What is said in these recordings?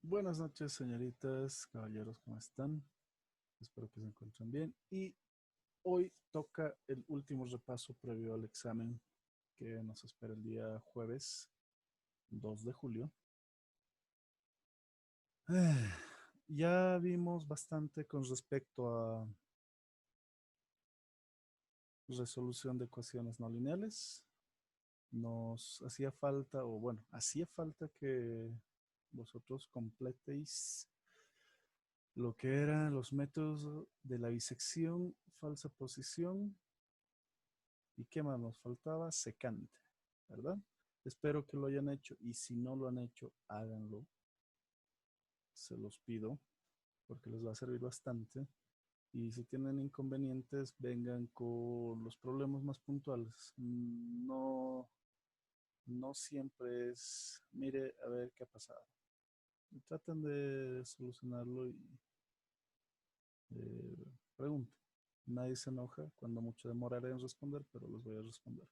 Buenas noches, señoritas, caballeros, ¿cómo están? Espero que se encuentren bien. Y hoy toca el último repaso previo al examen que nos espera el día jueves 2 de julio. Ya vimos bastante con respecto a resolución de ecuaciones no lineales. Nos hacía falta, o bueno, hacía falta que vosotros completéis lo que eran los métodos de la bisección, falsa posición y qué más nos faltaba, secante, ¿verdad? Espero que lo hayan hecho y si no lo han hecho, háganlo, se los pido porque les va a servir bastante. Y si tienen inconvenientes, vengan con los problemas más puntuales. No, no siempre es, mire, a ver qué ha pasado. Y traten de solucionarlo y pregunten. Nadie se enoja cuando mucho demoraré en responder, pero les voy a responder.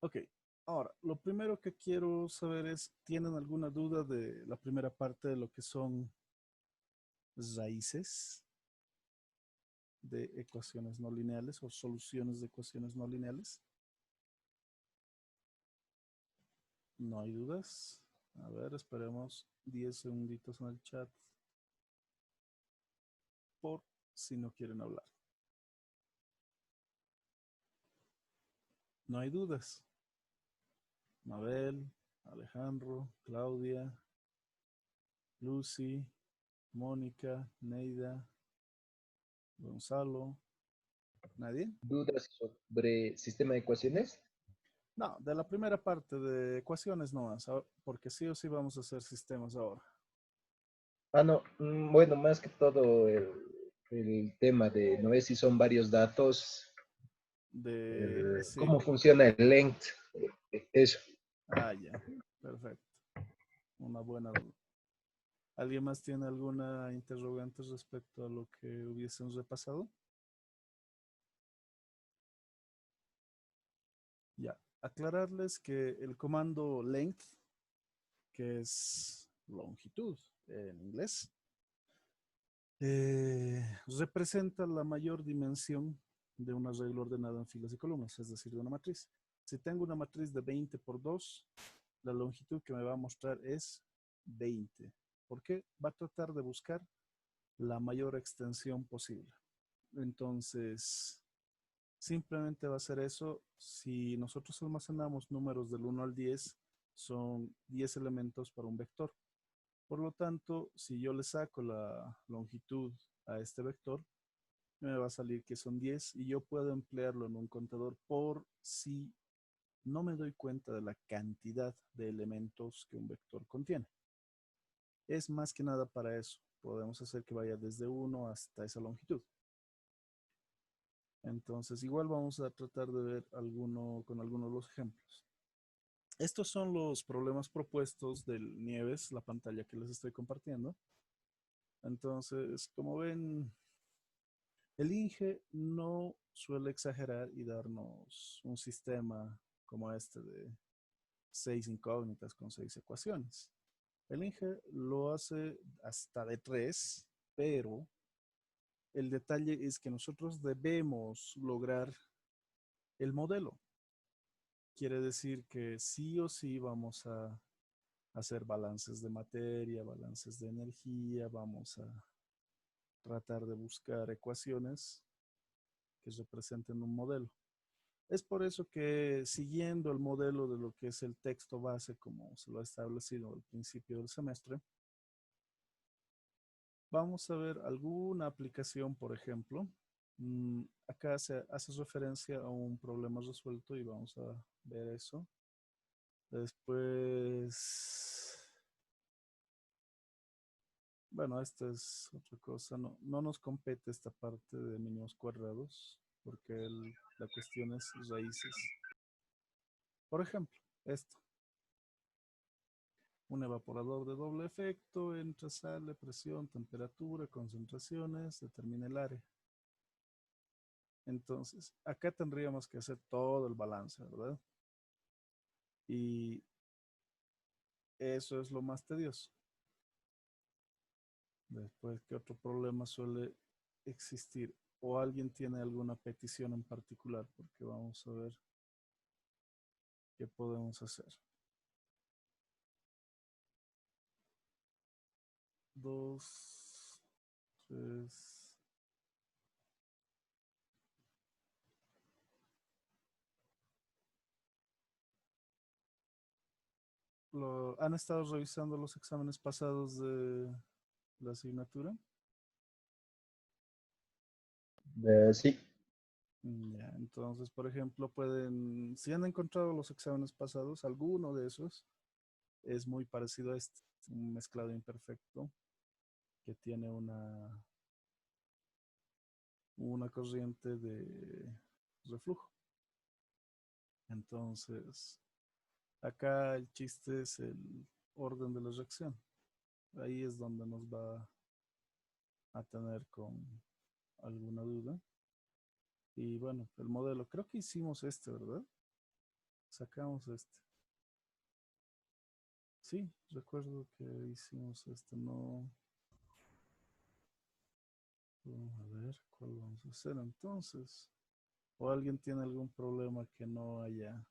Ok, ahora, lo primero que quiero saber es, ¿tienen alguna duda de la primera parte de lo que son raíces de ecuaciones no lineales o soluciones de ecuaciones no lineales? No hay dudas. A ver, esperemos 10 segunditos en el chat por si no quieren hablar. No hay dudas. Mabel, Alejandro, Claudia, Lucy, Mónica, Neida, Gonzalo. ¿Nadie? ¿Dudas sobre sistema de ecuaciones? No, de la primera parte de ecuaciones no más, porque sí o sí vamos a hacer sistemas ahora. Ah, no, bueno, más que todo el tema de, no sé si son varios datos, Sí. cómo funciona el length, eso. Ah, ya. Perfecto. Una buena duda. ¿Alguien más tiene alguna interrogante respecto a lo que hubiesen repasado? Ya. Aclararles que el comando length, que es longitud en inglés, representa la mayor dimensión de un arreglo ordenado en filas y columnas, es decir, de una matriz. Si tengo una matriz de 20 por 2, la longitud que me va a mostrar es 20. ¿Por qué? Va a tratar de buscar la mayor extensión posible. Entonces, simplemente va a ser eso. Si nosotros almacenamos números del 1 al 10, son 10 elementos para un vector. Por lo tanto, si yo le saco la longitud a este vector, me va a salir que son 10 y yo puedo emplearlo en un contador por si no me doy cuenta de la cantidad de elementos que un vector contiene. Es más que nada para eso. Podemos hacer que vaya desde 1 hasta esa longitud. Entonces, igual vamos a tratar de ver con algunos de los ejemplos. Estos son los problemas propuestos del Nieves, la pantalla que les estoy compartiendo. Entonces, como ven, el INGE no suele exagerar y darnos un sistema como este de 6 incógnitas con 6 ecuaciones. El INGE lo hace hasta de 3, pero el detalle es que nosotros debemos lograr el modelo. Quiere decir que sí o sí vamos a hacer balances de materia, balances de energía, vamos a tratar de buscar ecuaciones que representen un modelo. Es por eso que siguiendo el modelo de lo que es el texto base, como se lo ha establecido al principio del semestre, vamos a ver alguna aplicación, por ejemplo. Acá se hace referencia a un problema resuelto y vamos a ver eso. Después, bueno, esta es otra cosa. No, no nos compete esta parte de mínimos cuadrados porque la cuestión es raíces. Por ejemplo, esto. Un evaporador de doble efecto, entra, sale, presión, temperatura, concentraciones, determina el área. Entonces, acá tendríamos que hacer todo el balance, ¿verdad? Y eso es lo más tedioso. Después, ¿qué otro problema suele existir? ¿O alguien tiene alguna petición en particular? Porque vamos a ver qué podemos hacer. Dos, tres. ¿Han estado revisando los exámenes pasados de la asignatura? Sí. Ya, entonces, por ejemplo, si han encontrado los exámenes pasados, alguno de esos es muy parecido a este, un mezclado imperfecto que tiene una corriente de reflujo. Entonces, acá el chiste es el orden de la reacción. Ahí es donde nos va a tener con alguna duda. Y bueno, el modelo, creo que hicimos este, ¿verdad? Sacamos este. Sí, recuerdo que hicimos este, no. Vamos a ver cuál vamos a hacer entonces. ¿O alguien tiene algún problema que no haya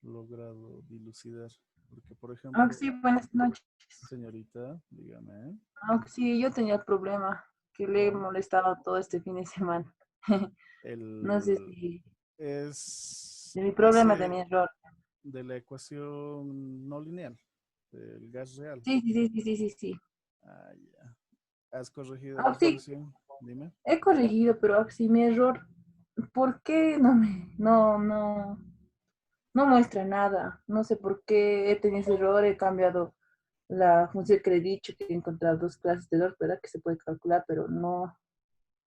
logrado dilucidar? Porque, por ejemplo, Sí, buenas noches. señorita, dígame, Sí, yo tenía el problema que le he ¿cuál? molestado todo este fin de semana. No sé El, si es de mi problema, de mi ese error. de la ecuación no lineal, del gas real. Sí, sí, sí, sí, sí, sí, sí. Ah, ya. ¿Has corregido la Sí, solución? Dime. he corregido, pero sí, mi error, ¿por qué no muestra nada? No sé por qué he tenido ese error, he cambiado la función que le he dicho, que he encontrado dos clases de error, ¿verdad? Que se puede calcular, pero no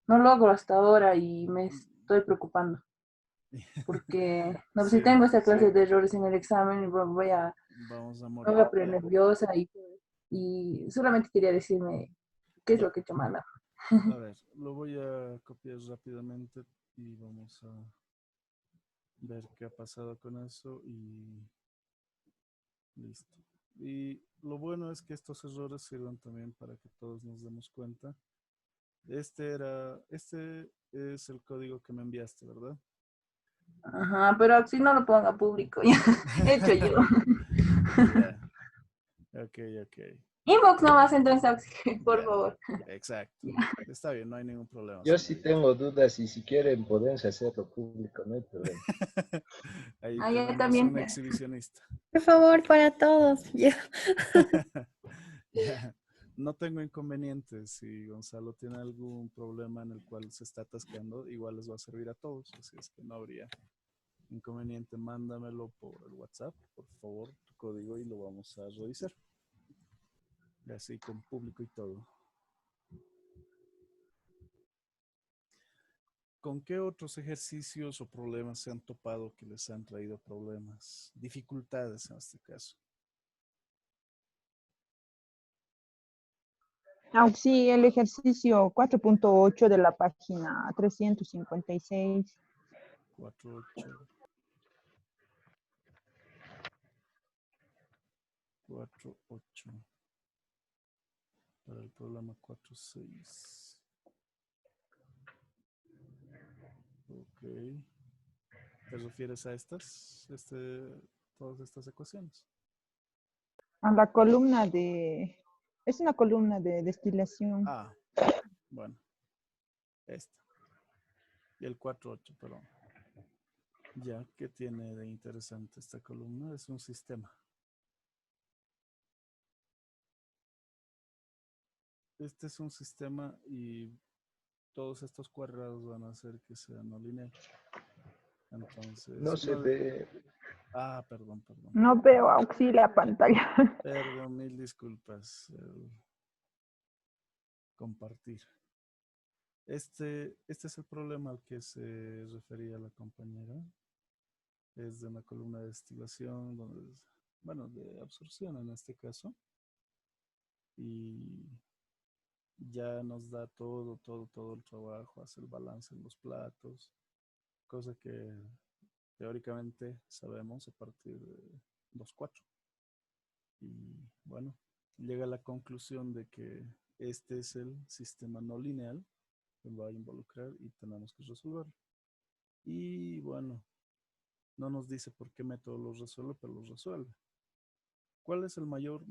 logro hasta ahora y me estoy preocupando. Porque no, pues si Sí, tengo esta clase de errores en el examen, vamos a me voy morir. a poner nerviosa y solamente quería decirme qué es Ya, lo que he hecho mal. a ver, lo voy a copiar rápidamente y vamos a ver qué ha pasado con eso y listo. Y lo bueno es que estos errores sirven también para que todos nos demos cuenta. Este es el código que me enviaste, ¿verdad? Ajá, pero si no lo ponga público, ya he hecho yo. Ya, ok, ok, Inbox nomás entonces, por ya, favor. exacto. Está bien, no hay ningún problema, Yo sí señorita. tengo dudas y si quieren podemos hacerlo público, no hay problema. Ahí Ah, ya tenemos también. un exhibicionista. Por favor, para todos. Ya. Ya, no tengo inconvenientes. Si Gonzalo tiene algún problema en el cual se está atascando, igual les va a servir a todos. Así es que no habría inconveniente. Mándamelo por el WhatsApp, por favor, tu código y lo vamos a revisar. Así con público y todo. ¿Con qué otros ejercicios o problemas se han topado que les han traído problemas? Dificultades en este caso. Sí, el ejercicio 4.8 de la página 356. 4.8, 4.8. Para el programa 4.6. Ok. ¿Te refieres a todas estas ecuaciones? A la columna de... Es una columna de destilación. Ah, bueno, esta. Y el 4.8, perdón. Ya, ¿qué tiene de interesante esta columna? Es un sistema. Este es un sistema y todos estos cuadrados van a hacer que sea no lineal. Entonces, No se ve. perdón, perdón. No veo auxilia pantalla. Perdón, mil disculpas. Compartir. Este es el problema al que se refería la compañera. Es de una columna de destilación, bueno, de absorción en este caso. Y ya nos da todo el trabajo, hace el balance en los platos, cosa que teóricamente sabemos a partir de 2.4. Y bueno, llega a la conclusión de que este es el sistema no lineal que va a involucrar y tenemos que resolverlo. Y bueno, no nos dice por qué método lo resuelve, pero lo resuelve. ¿Cuál es el mayor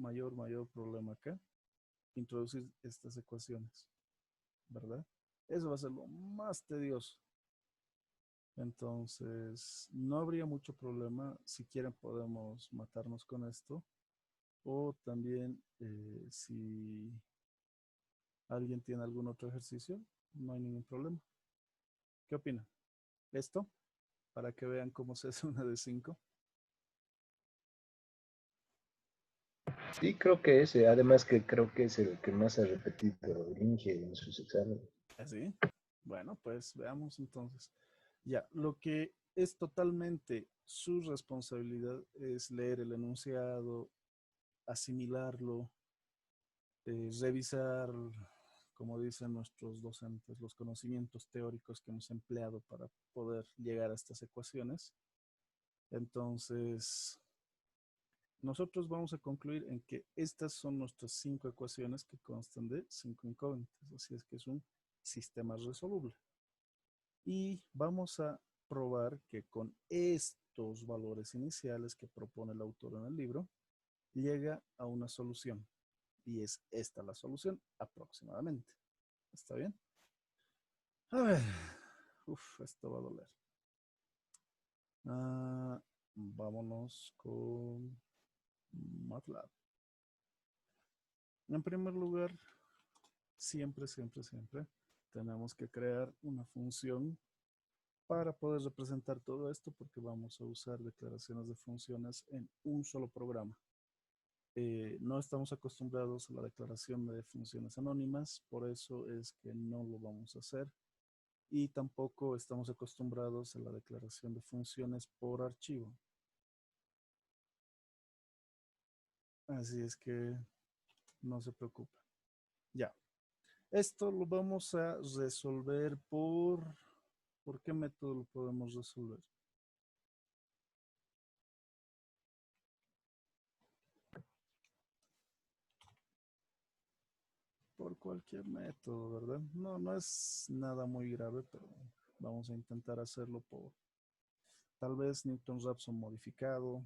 problema acá? Introducir estas ecuaciones, ¿verdad? Eso va a ser lo más tedioso. Entonces, no habría mucho problema. Si quieren, podemos matarnos con esto. O también, si alguien tiene algún otro ejercicio, no hay ningún problema. ¿Qué opinan? ¿Esto? Para que vean cómo se hace una de 5. Sí, creo que ese, además que creo que es el que más ha repetido Inge en sus exámenes. ¿Así? Bueno, pues veamos entonces. Ya, lo que es totalmente su responsabilidad es leer el enunciado, asimilarlo, revisar, como dicen nuestros docentes, los conocimientos teóricos que hemos empleado para poder llegar a estas ecuaciones. Entonces, nosotros vamos a concluir en que estas son nuestras 5 ecuaciones que constan de 5 incógnitas, así es que es un sistema resoluble. Y vamos a probar que con estos valores iniciales que propone el autor en el libro, llega a una solución. Y es esta la solución aproximadamente. ¿Está bien? A ver. Uf, esto va a doler. Vámonos con MATLAB. En primer lugar, siempre tenemos que crear una función para poder representar todo esto, porque vamos a usar declaraciones de funciones en un solo programa. No estamos acostumbrados a la declaración de funciones anónimas, por eso es que no lo vamos a hacer. Y tampoco estamos acostumbrados a la declaración de funciones por archivo. Así es que no se preocupen. Ya. Esto lo vamos a resolver ¿por qué método lo podemos resolver? Por cualquier método, ¿verdad? No, no es nada muy grave, pero vamos a intentar hacerlo por tal vez Newton-Raphson modificado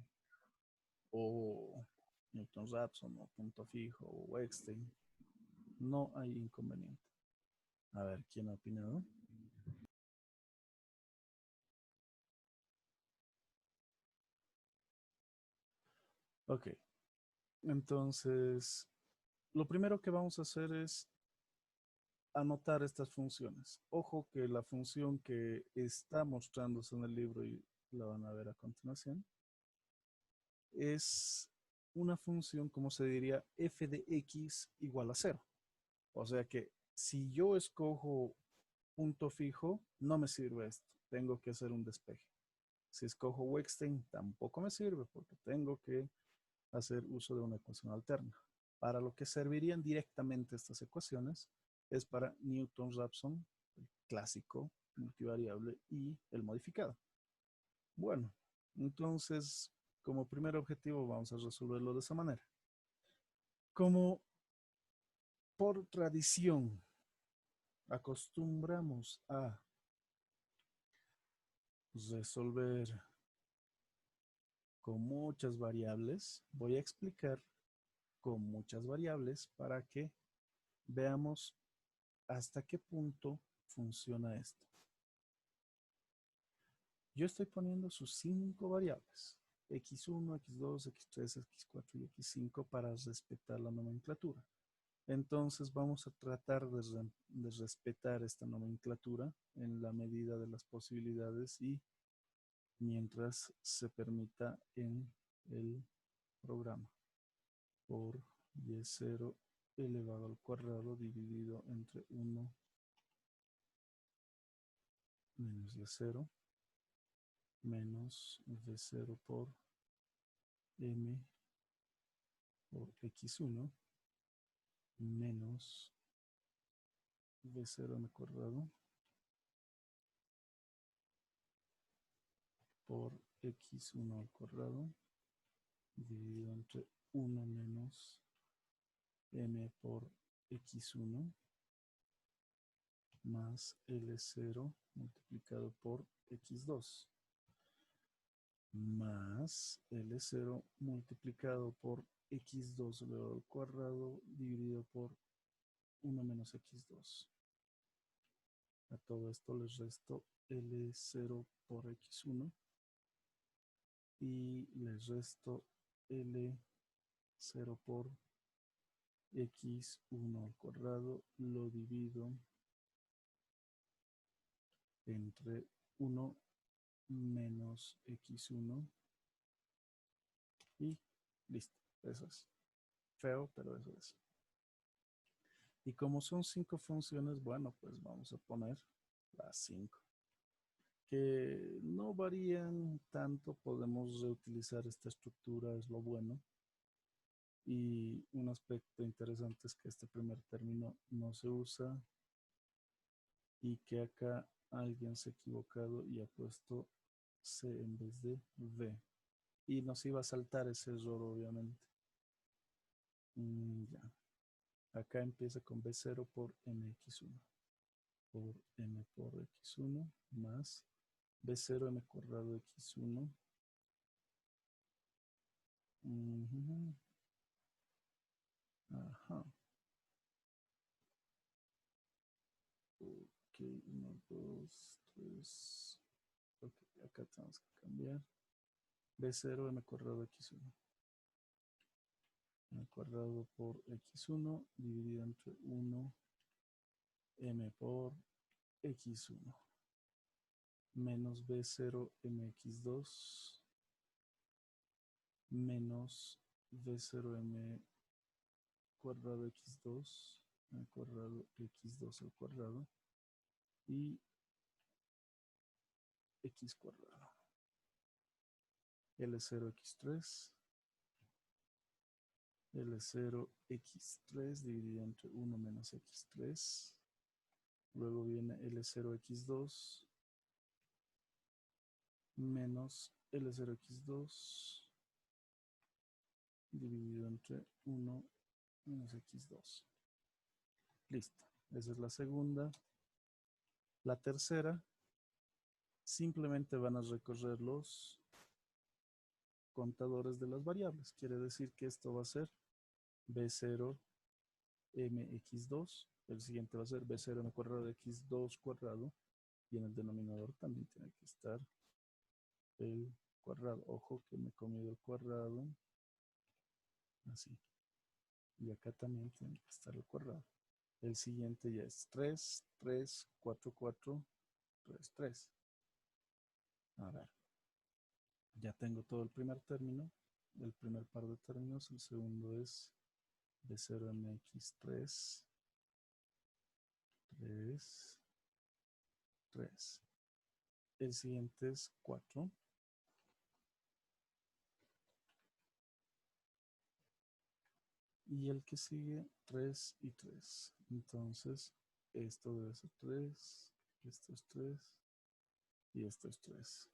o Newton-Raphson o punto fijo o Wettstein. No hay inconveniente. A ver, ¿quién ha opinado? Ok, entonces lo primero que vamos a hacer es anotar estas funciones. Ojo que la función que está mostrándose en el libro y la van a ver a continuación es una función, como se diría, f de x igual a 0. O sea que si yo escojo punto fijo, no me sirve esto. Tengo que hacer un despeje. Si escojo Wettstein, tampoco me sirve porque tengo que hacer uso de una ecuación alterna. Para lo que servirían directamente estas ecuaciones es para Newton-Raphson, el clásico multivariable y el modificado. Bueno, entonces, como primer objetivo vamos a resolverlo de esa manera. Como por tradición acostumbramos a resolver con muchas variables, voy a explicar con muchas variables para que veamos hasta qué punto funciona esto. Yo estoy poniendo sus 5 variables, x1, x2, x3, x4 y x5 para respetar la nomenclatura. Entonces vamos a tratar de respetar esta nomenclatura en la medida de las posibilidades y mientras se permita en el programa. Por y0 elevado al cuadrado dividido entre 1 menos y0 menos v0 por m por x1 menos v0 al cuadrado por x1 al cuadrado dividido entre 1 menos m por x1 más L0 multiplicado por x2 más L0 multiplicado por x2 elevado al cuadrado dividido por 1 menos x2. A todo esto les resto L0 por x1 y les resto L0 por x1 al cuadrado, lo divido entre 1 menos x1 y listo. Eso es feo, pero eso es. Y como son 5 funciones, bueno, pues vamos a poner las 5. Que no varían tanto, podemos reutilizar esta estructura, es lo bueno. Y un aspecto interesante es que este primer término no se usa y que acá alguien se ha equivocado y ha puesto C en vez de V. Y nos iba a saltar ese error, obviamente. Ya. Acá empieza con B0 por MX1. Por M por X1 más B0 M cuadrado X1. Ajá. Ok, 1, 2, 3. Ok, acá tenemos que cambiar. B0 M cuadrado X1. M cuadrado por X1 dividido entre 1 M por X1 menos B0 MX2 menos B0 M cuadrado X2 al cuadrado X2 al cuadrado y X cuadrado. L0 X3 L0 X3 dividido entre 1 menos X3. Luego viene L0 X2 menos L0 X2 dividido entre 1 menos X2. Listo. Esa es la segunda. La tercera, simplemente van a recorrer los contadores de las variables. Quiere decir que esto va a ser B0 MX2. El siguiente va a ser B0 M cuadrado de X2 cuadrado. Y en el denominador también tiene que estar el cuadrado. Ojo que me he comido el cuadrado. Así. Y acá también tiene que estar el cuadrado. El siguiente ya es 3, 3, 4, 4, 3, 3. A ver. Ya tengo todo el primer término. El primer par de términos. El segundo es B0MX3. 3, 3. El siguiente es 4. Y el que sigue 3 y 3. Entonces, esto debe ser 3, esto es 3 y esto es 3.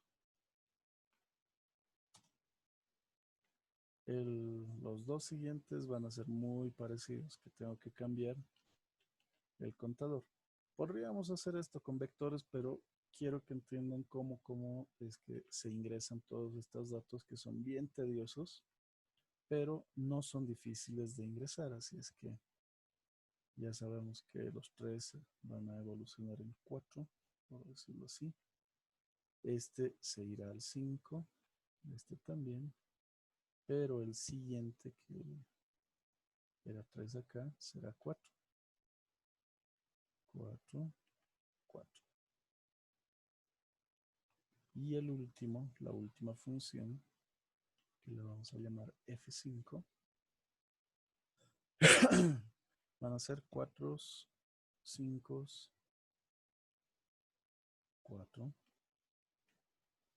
Los dos siguientes van a ser muy parecidos, que tengo que cambiar el contador. Podríamos hacer esto con vectores, pero quiero que entiendan cómo es que se ingresan todos estos datos que son bien tediosos, pero no son difíciles de ingresar, así es que ya sabemos que los 3 van a evolucionar en 4, por decirlo así. Este se irá al 5, este también, pero el siguiente que era 3 acá será 4. 4, 4. Y el último, la última función, que le vamos a llamar F5, van a ser 4, 5, 4,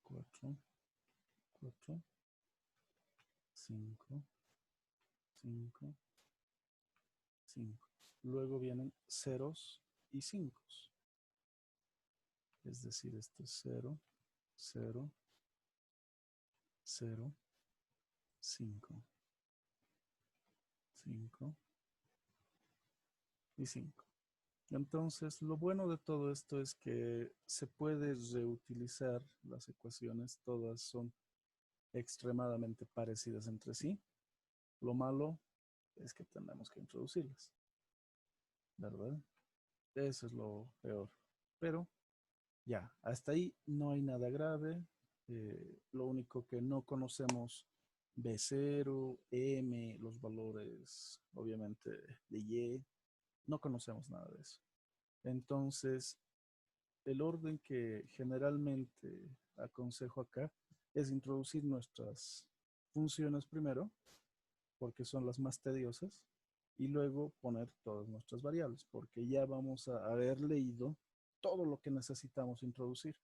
4, 4, 5, 5, 5. Luego vienen ceros y 5. Es decir, esto es 0, 0, 0, 5, 5, y 5. Entonces, lo bueno de todo esto es que se puede reutilizar las ecuaciones, todas son extremadamente parecidas entre sí. Lo malo es que tenemos que introducirlas, ¿verdad? Eso es lo peor. Pero ya, hasta ahí no hay nada grave. Lo único que no conocemos B0, M, los valores, obviamente, de Y, no conocemos nada de eso. Entonces, el orden que generalmente aconsejo acá es introducir nuestras funciones primero, porque son las más tediosas, y luego poner todas nuestras variables, porque ya vamos a haber leído todo lo que necesitamos introducir.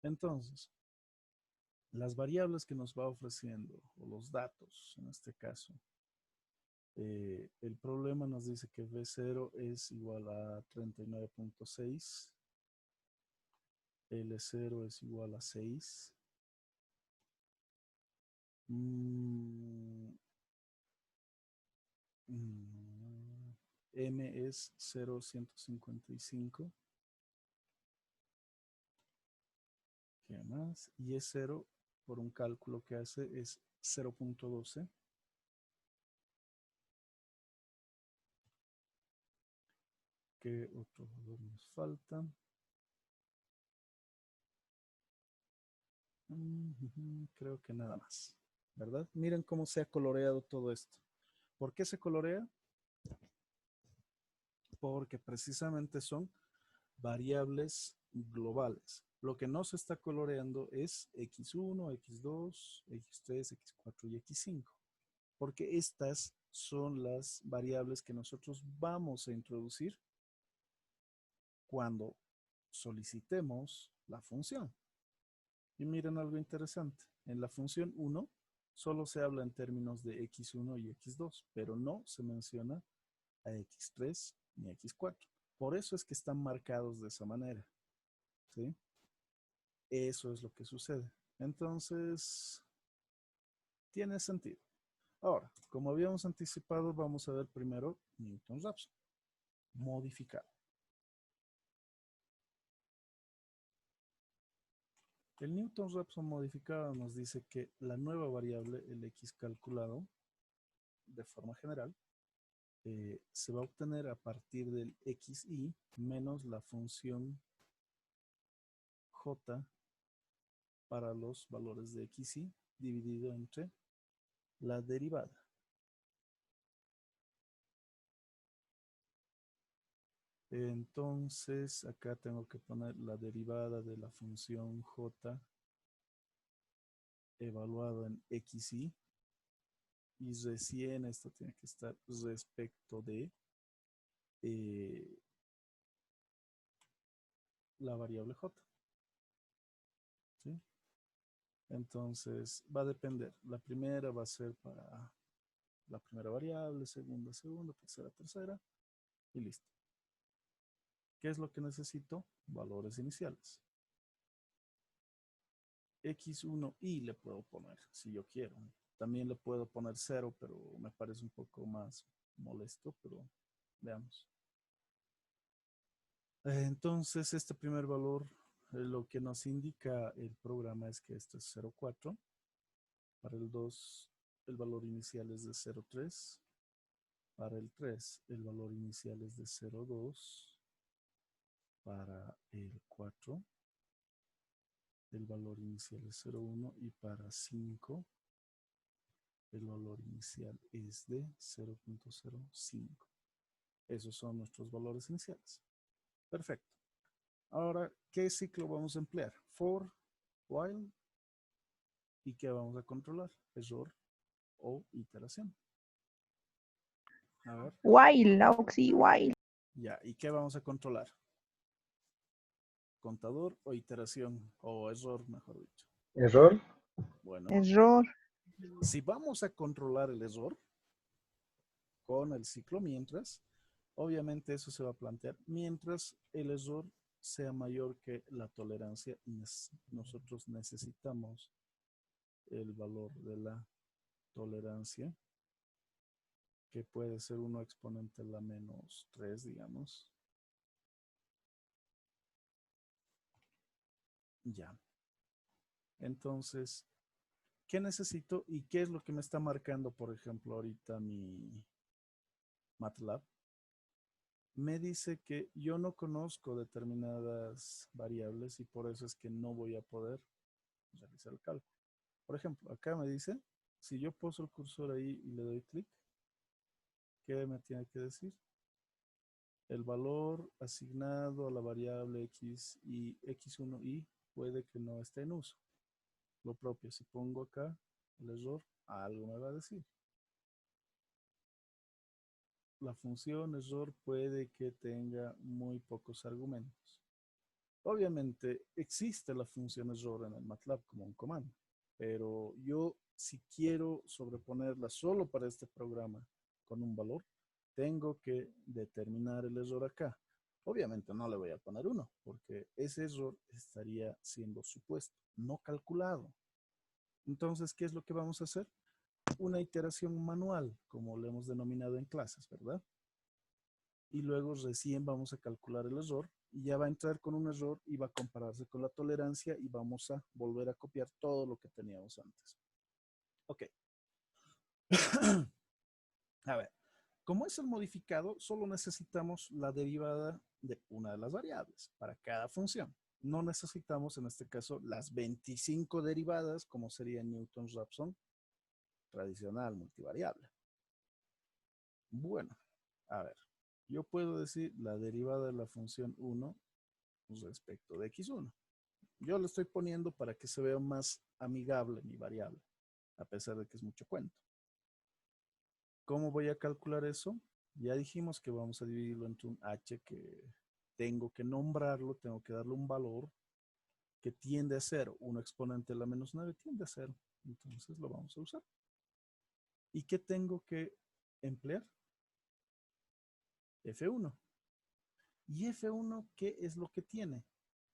Entonces, las variables que nos va ofreciendo, o los datos en este caso, el problema nos dice que B0 es igual a 39.6, L0 es igual a 6, M es 0,155. ¿Qué más? Y es 0, por un cálculo que hace, es 0.12. ¿Qué otro valor nos falta? Creo que nada más, ¿verdad? Miren cómo se ha coloreado todo esto. ¿Por qué se colorea? Porque precisamente son variables globales. Lo que no se está coloreando es X1, X2, X3, X4 y X5, porque estas son las variables que nosotros vamos a introducir cuando solicitemos la función. Y miren algo interesante. En la función 1 solo se habla en términos de X1 y X2, pero no se menciona a X3 ni a X4. Por eso es que están marcados de esa manera. ¿Sí? Eso es lo que sucede. Entonces, tiene sentido. Ahora, como habíamos anticipado, vamos a ver primero Newton-Raphson modificado. El Newton-Raphson modificado nos dice que la nueva variable, el x calculado, de forma general, se va a obtener a partir del xi menos la función j para los valores de xi dividido entre la derivada. Entonces, acá tengo que poner la derivada de la función j evaluada en xi, y recién esto tiene que estar respecto de la variable j. ¿Sí? Entonces, va a depender. La primera va a ser para la primera variable, segunda, tercera, tercera, y listo. ¿Qué es lo que necesito? Valores iniciales. X1i le puedo poner, si yo quiero. También le puedo poner 0, pero me parece un poco más molesto, pero veamos. Entonces, este primer valor, lo que nos indica el programa es que esto es 0,4. Para el 2, el valor inicial es de 0,3. Para el 3, el valor inicial es de 0,2. Para el 4, el valor inicial es 0,1. Y para 5, el valor inicial es de 0.05. Esos son nuestros valores iniciales. Perfecto. Ahora, ¿qué ciclo vamos a emplear? For, while, ¿y qué vamos a controlar? Error o iteración. A ver. While, Auxi, while. Ya, ¿y qué vamos a controlar? ¿Contador o iteración? O error, mejor dicho. Error. Bueno, Error. si vamos a controlar el error con el ciclo mientras, obviamente eso se va a plantear mientras el error sea mayor que la tolerancia y nosotros necesitamos el valor de la tolerancia, que puede ser 1 exponente a la menos 3, digamos. Ya. Entonces, ¿qué necesito y qué es lo que me está marcando, por ejemplo, ahorita mi MATLAB? Me dice que yo no conozco determinadas variables y por eso es que no voy a poder realizar el cálculo. Por ejemplo, acá me dice, si yo poso el cursor ahí y le doy clic, ¿qué me tiene que decir? El valor asignado a la variable x y x1y puede que no esté en uso. Lo propio, si pongo acá el error, algo me va a decir. La función error puede que tenga muy pocos argumentos. Obviamente existe la función error en el MATLAB como un comando, pero yo si quiero sobreponerla solo para este programa con un valor, tengo que determinar el error acá. Obviamente no le voy a poner 1, porque ese error estaría siendo supuesto, no calculado. Entonces, ¿qué es lo que vamos a hacer? Una iteración manual, como lo hemos denominado en clases, ¿verdad? Y luego recién vamos a calcular el error y ya va a entrar con un error y va a compararse con la tolerancia y vamos a volver a copiar todo lo que teníamos antes. Ok. A ver, como es el modificado, solo necesitamos la derivada de una de las variables para cada función. No necesitamos, en este caso, las 25 derivadas, como sería Newton-Raphson tradicional multivariable. Bueno, a ver, yo puedo decir la derivada de la función 1 respecto de x1. Yo lo estoy poniendo para que se vea más amigable mi variable, a pesar de que es mucho cuento. ¿Cómo voy a calcular eso? Ya dijimos que vamos a dividirlo entre un h que tengo que nombrarlo, tengo que darle un valor que tiende a 0. 1 exponente a la menos 9 tiende a 0. Entonces lo vamos a usar. ¿Y qué tengo que emplear? F1. ¿Y F1 qué es lo que tiene?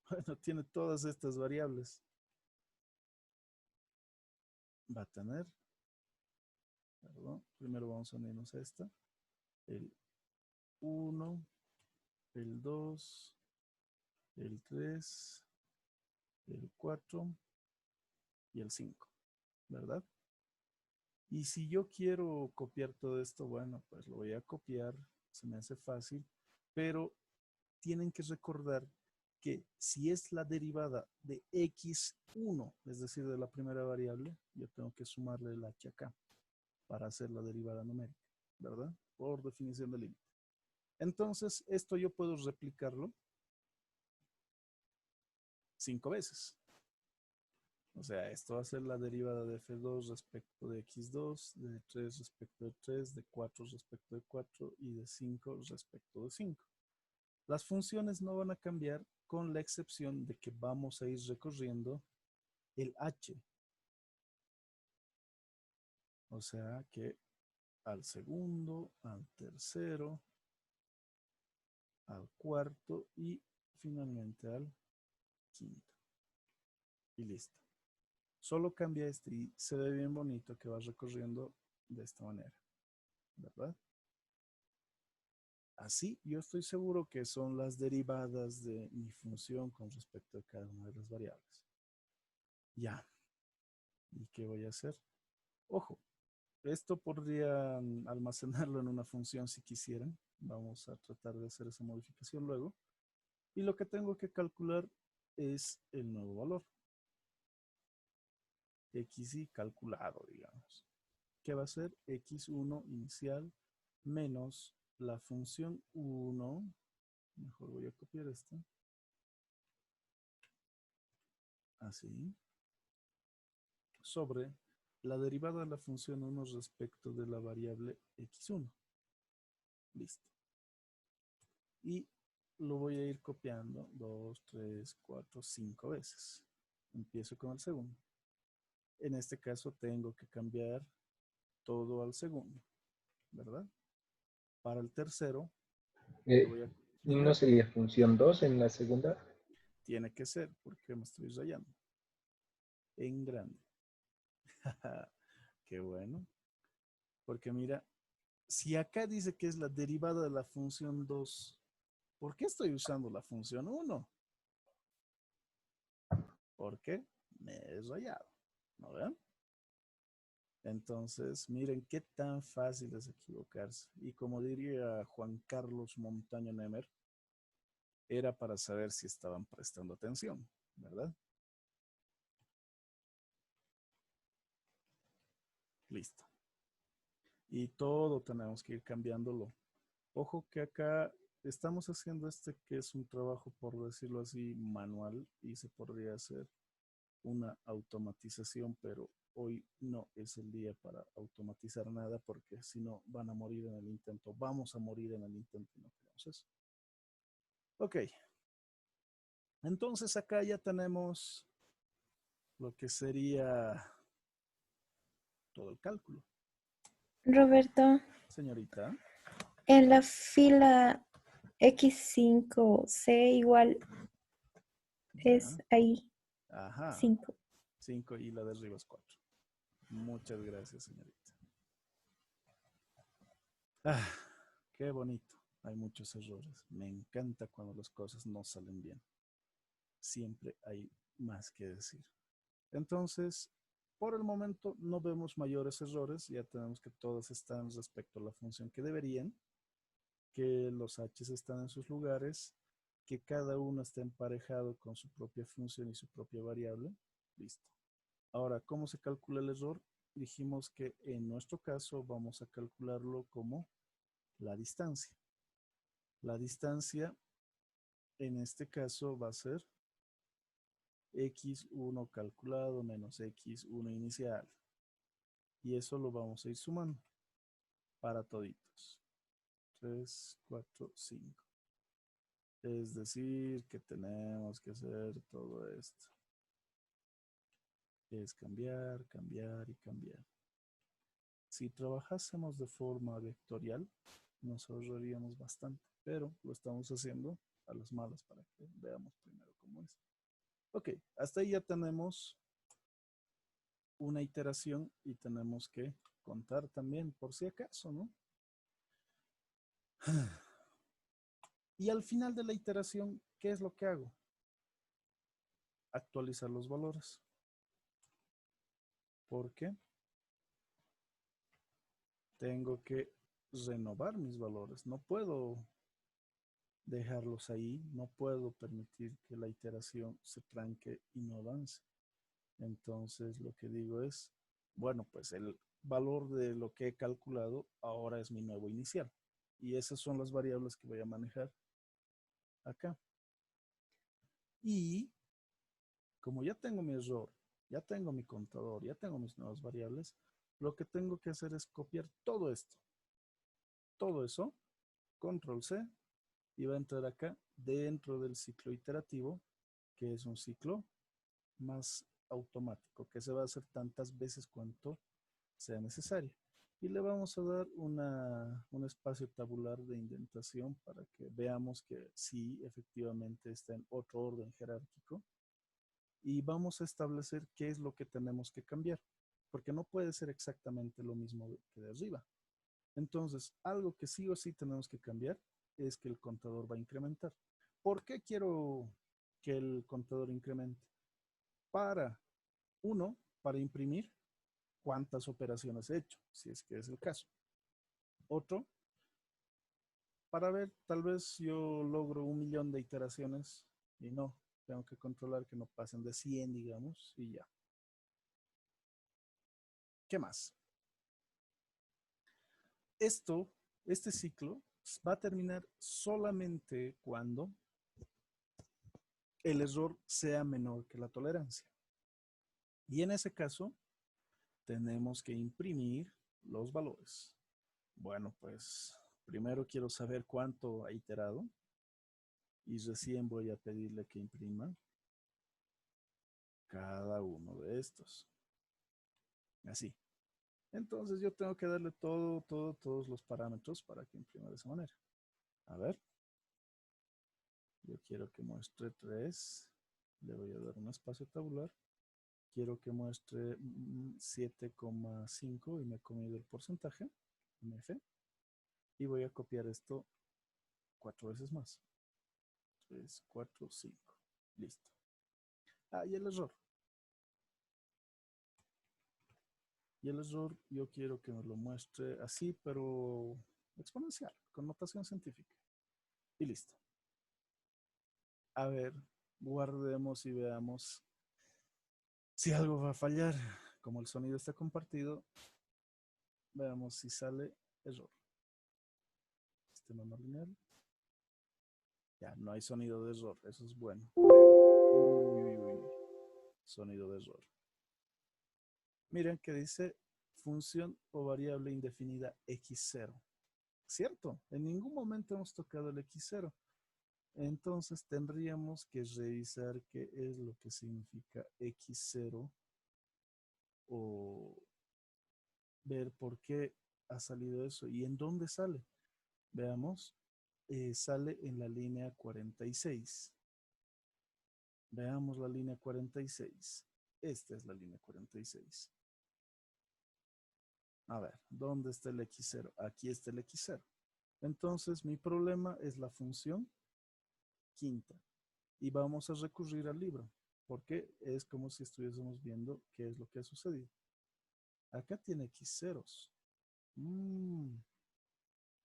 Bueno, tiene todas estas variables. Va a tener, perdón, primero vamos a unirnos a esta, el 1, el 2, el 3, el 4 y el 5, ¿verdad? Y si yo quiero copiar todo esto, bueno, pues lo voy a copiar, se me hace fácil, pero tienen que recordar que si es la derivada de x1, es decir, de la primera variable, yo tengo que sumarle el h acá para hacer la derivada numérica, ¿verdad? Por definición de límite. Entonces, esto yo puedo replicarlo 5 veces. O sea, esto va a ser la derivada de f2 respecto de x2, de 3 respecto de 3, de 4 respecto de 4 y de 5 respecto de 5. Las funciones no van a cambiar con la excepción de que vamos a ir recorriendo el h. O sea que al segundo, al tercero, al cuarto y finalmente al quinto. Y listo. Solo cambia este y se ve bien bonito que va recorriendo de esta manera, ¿verdad? Así yo estoy seguro que son las derivadas de mi función con respecto a cada una de las variables. Ya. ¿Y qué voy a hacer? Ojo, esto podría almacenarlo en una función si quisieran. Vamos a tratar de hacer esa modificación luego. Y lo que tengo que calcular es el nuevo valor. XY calculado, digamos. ¿Qué va a ser? X1 inicial menos la función 1. Mejor voy a copiar esta. Así. Sobre la derivada de la función 1 respecto de la variable x1. Listo. Y lo voy a ir copiando 2, 3, 4, 5 veces. Empiezo con el segundo. En este caso tengo que cambiar todo al segundo, ¿verdad? Para el tercero, Eh, voy a... ¿No sería función 2 en la segunda? Tiene que ser, porque me estoy rayando. En grande. Qué bueno. Porque mira, Si acá dice que es la derivada de la función 2, ¿por qué estoy usando la función 1? Porque me he rayado, ¿no ven? Entonces, miren qué tan fácil es equivocarse. Y como diría Juan Carlos Montaño Nemer, era para saber si estaban prestando atención, ¿verdad? Listo. Y todo tenemos que ir cambiándolo. Ojo que acá estamos haciendo este que es un trabajo, por decirlo así, manual y se podría hacer una automatización, pero hoy no es el día para automatizar nada porque si no van a morir en el intento. Vamos a morir en el intento y no queremos eso. Ok. Entonces acá ya tenemos lo que sería todo el cálculo. Roberto, Señorita, en la fila X5C igual es ya. ahí Ajá. 5. 5 y la de arriba es 4. Muchas gracias, señorita. Ah, qué bonito. Hay muchos errores. Me encanta cuando las cosas no salen bien. Siempre hay más que decir. Entonces, por el momento no vemos mayores errores. Ya tenemos que todas están respecto a la función que deberían, que los h's están en sus lugares, que cada uno está emparejado con su propia función y su propia variable. Listo. Ahora, ¿cómo se calcula el error? Dijimos que en nuestro caso vamos a calcularlo como la distancia. La distancia en este caso va a ser x1 calculado menos x1 inicial. Y eso lo vamos a ir sumando para toditos. 3, 4, 5. Es decir, que tenemos que hacer todo esto. Es cambiar, cambiar y cambiar. Si trabajásemos de forma vectorial, nos ahorraríamos bastante, pero lo estamos haciendo a las malas para que veamos primero cómo es. Ok, hasta ahí ya tenemos una iteración y tenemos que contar también por si acaso, ¿no? Y al final de la iteración, ¿qué es lo que hago? Actualizar los valores. ¿Por qué? Tengo que renovar mis valores. No puedo dejarlos ahí. No puedo permitir que la iteración se tranque y no avance. Entonces lo que digo es, bueno, pues el valor de lo que he calculado ahora es mi nuevo inicial. Y esas son las variables que voy a manejar acá. Y como ya tengo mi error, ya tengo mi contador, ya tengo mis nuevas variables, lo que tengo que hacer es copiar todo esto. Todo eso, control C, y va a entrar acá dentro del ciclo iterativo, que es un ciclo más automático, que se va a hacer tantas veces cuanto sea necesario. Y le vamos a dar un espacio tabular de indentación para que veamos que sí, efectivamente está en otro orden jerárquico. Y vamos a establecer qué es lo que tenemos que cambiar, porque no puede ser exactamente lo mismo que de arriba. Entonces, algo que sí o sí tenemos que cambiar es que el contador va a incrementar. ¿Por qué quiero que el contador incremente? Para, uno, para imprimir cuántas operaciones he hecho, si es que es el caso. Otro, para ver, tal vez yo logro 1.000.000 de iteraciones y no, tengo que controlar que no pasen de 100, digamos, y ya. ¿Qué más? Este ciclo va a terminar solamente cuando el error sea menor que la tolerancia. Y en ese caso, tenemos que imprimir los valores. Bueno, pues primero quiero saber cuánto ha iterado y recién voy a pedirle que imprima cada uno de estos. Así. Entonces yo tengo que darle todos los parámetros para que imprima de esa manera. A ver. Yo quiero que muestre 3. Le voy a dar un espacio tabular. Quiero que muestre 7,5 y me he comido el porcentaje, MF. y voy a copiar esto 4 veces más. 3, 4, 5. Listo. Ah, y el error. Y el error yo quiero que me lo muestre así, pero exponencial, con notación científica. Y listo. A ver, guardemos y veamos si algo va a fallar. Como el sonido está compartido, veamos si sale error. Sistema no lineal. Ya, no hay sonido de error. Eso es bueno, creo. Uy, uy, uy. Sonido de error. Miren que dice función o variable indefinida x0. ¿Cierto? En ningún momento hemos tocado el x0. Entonces tendríamos que revisar qué es lo que significa x0 o ver por qué ha salido eso y en dónde sale. Veamos, sale en la línea 46. Veamos la línea 46. Esta es la línea 46. A ver, ¿dónde está el x0? Aquí está el x0. Entonces mi problema es la función quinta. Y vamos a recurrir al libro, porque es como si estuviésemos viendo qué es lo que ha sucedido. Acá tiene x ceros.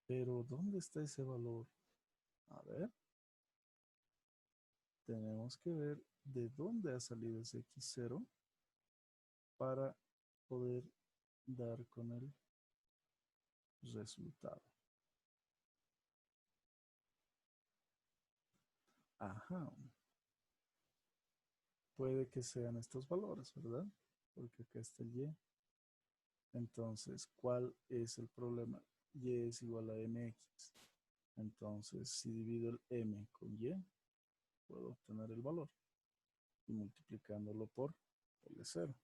Pero ¿dónde está ese valor? A ver. Tenemos que ver de dónde ha salido ese x0 para poder dar con el resultado. Ajá. Puede que sean estos valores, ¿verdad? Porque acá está el y. Entonces, ¿cuál es el problema? Y es igual a mx. Entonces, si divido el m con y, puedo obtener el valor. Y multiplicándolo por L0.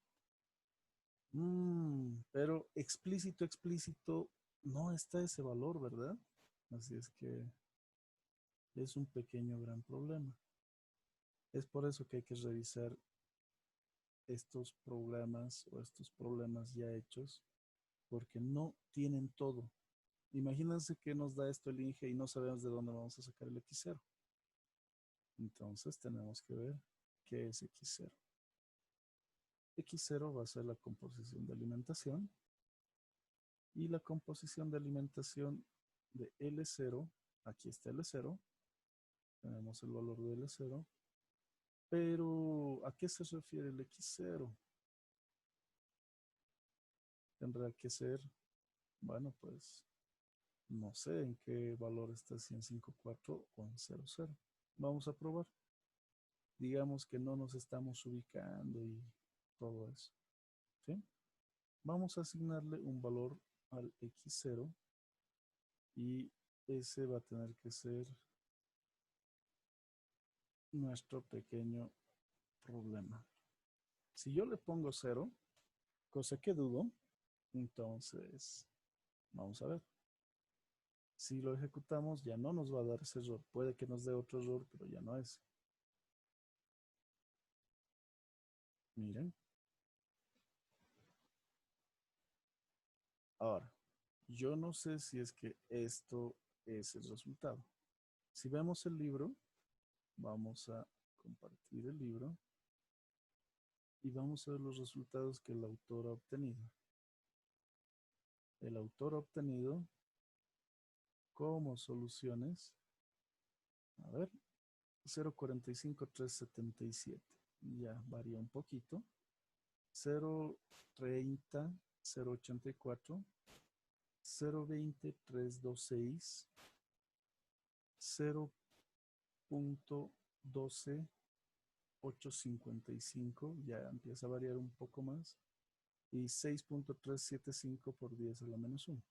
Pero explícito, explícito, no está ese valor, ¿verdad? Así es que es un pequeño gran problema. Es por eso que hay que revisar estos programas o estos problemas ya hechos, porque no tienen todo. Imagínense que nos da esto el INGE y no sabemos de dónde vamos a sacar el X0. Entonces tenemos que ver qué es X0. X0 va a ser la composición de alimentación y la composición de alimentación de L0, aquí está L0, tenemos el valor de L0, pero ¿a qué se refiere el X0? Tendrá que ser, bueno, pues no sé en qué valor está, si en 5,4 o en 0,0. Vamos a probar. Digamos que no nos estamos ubicando y todo eso. ¿Sí? Vamos a asignarle un valor al X0 y ese va a tener que ser nuestro pequeño problema. Si yo le pongo 0, cosa que dudo, entonces vamos a ver. Si lo ejecutamos ya no nos va a dar ese error. Puede que nos dé otro error, pero ya no es. Miren. Ahora, yo no sé si es que esto es el resultado. Si vemos el libro, vamos a compartir el libro y vamos a ver los resultados que el autor ha obtenido. El autor ha obtenido como soluciones, a ver, 0,45,377. Ya varía un poquito. 0,30, 0,84, 0,20, 326, 0,12, 855, ya empieza a variar un poco más, y 6,375 por 10 a la menos 1,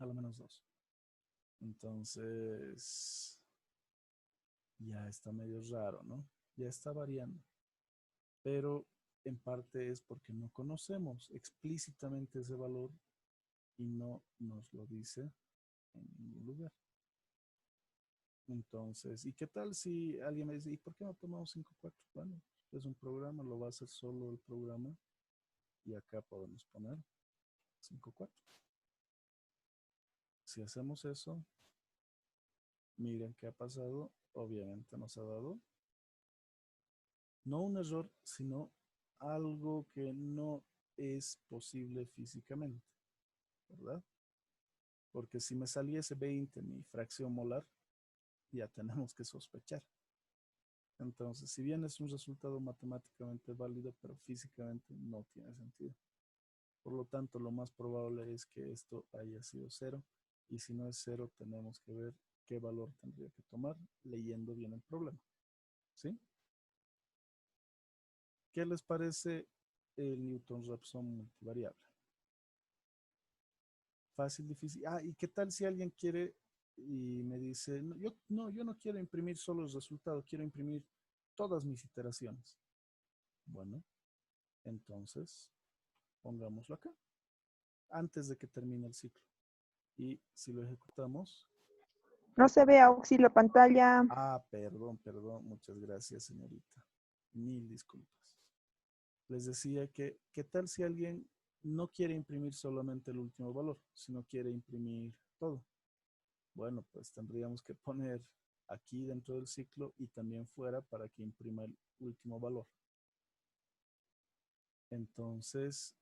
a la menos 2. Entonces, ya está medio raro, ¿no? Ya está variando. Pero en parte es porque no conocemos explícitamente ese valor y no nos lo dice en ningún lugar. Entonces, ¿y qué tal si alguien me dice, ¿y por qué no tomamos 5,4? Bueno, es un programa, lo va a hacer solo el programa y acá podemos poner 5,4. si hacemos eso, miren qué ha pasado. Obviamente nos ha dado no un error, sino algo que no es posible físicamente, ¿verdad? Porque si me saliese 20 mi fracción molar, ya tenemos que sospechar. Entonces, si bien es un resultado matemáticamente válido, pero físicamente no tiene sentido. Por lo tanto, lo más probable es que esto haya sido cero. Y si no es cero, tenemos que ver qué valor tendría que tomar leyendo bien el problema. ¿Sí? ¿Qué les parece el Newton-Raphson multivariable? Fácil, difícil. Ah, ¿y qué tal si alguien quiere y me dice, no, yo no quiero imprimir solo el resultado, quiero imprimir todas mis iteraciones? Bueno, entonces pongámoslo acá, antes de que termine el ciclo. Y si lo ejecutamos. No se ve auxilio pantalla. Ah, perdón, muchas gracias, señorita. Mil disculpas. Les decía que, ¿qué tal si alguien no quiere imprimir solamente el último valor, sino quiere imprimir todo? Bueno, pues tendríamos que poner aquí dentro del ciclo y también fuera para que imprima el último valor. Entonces,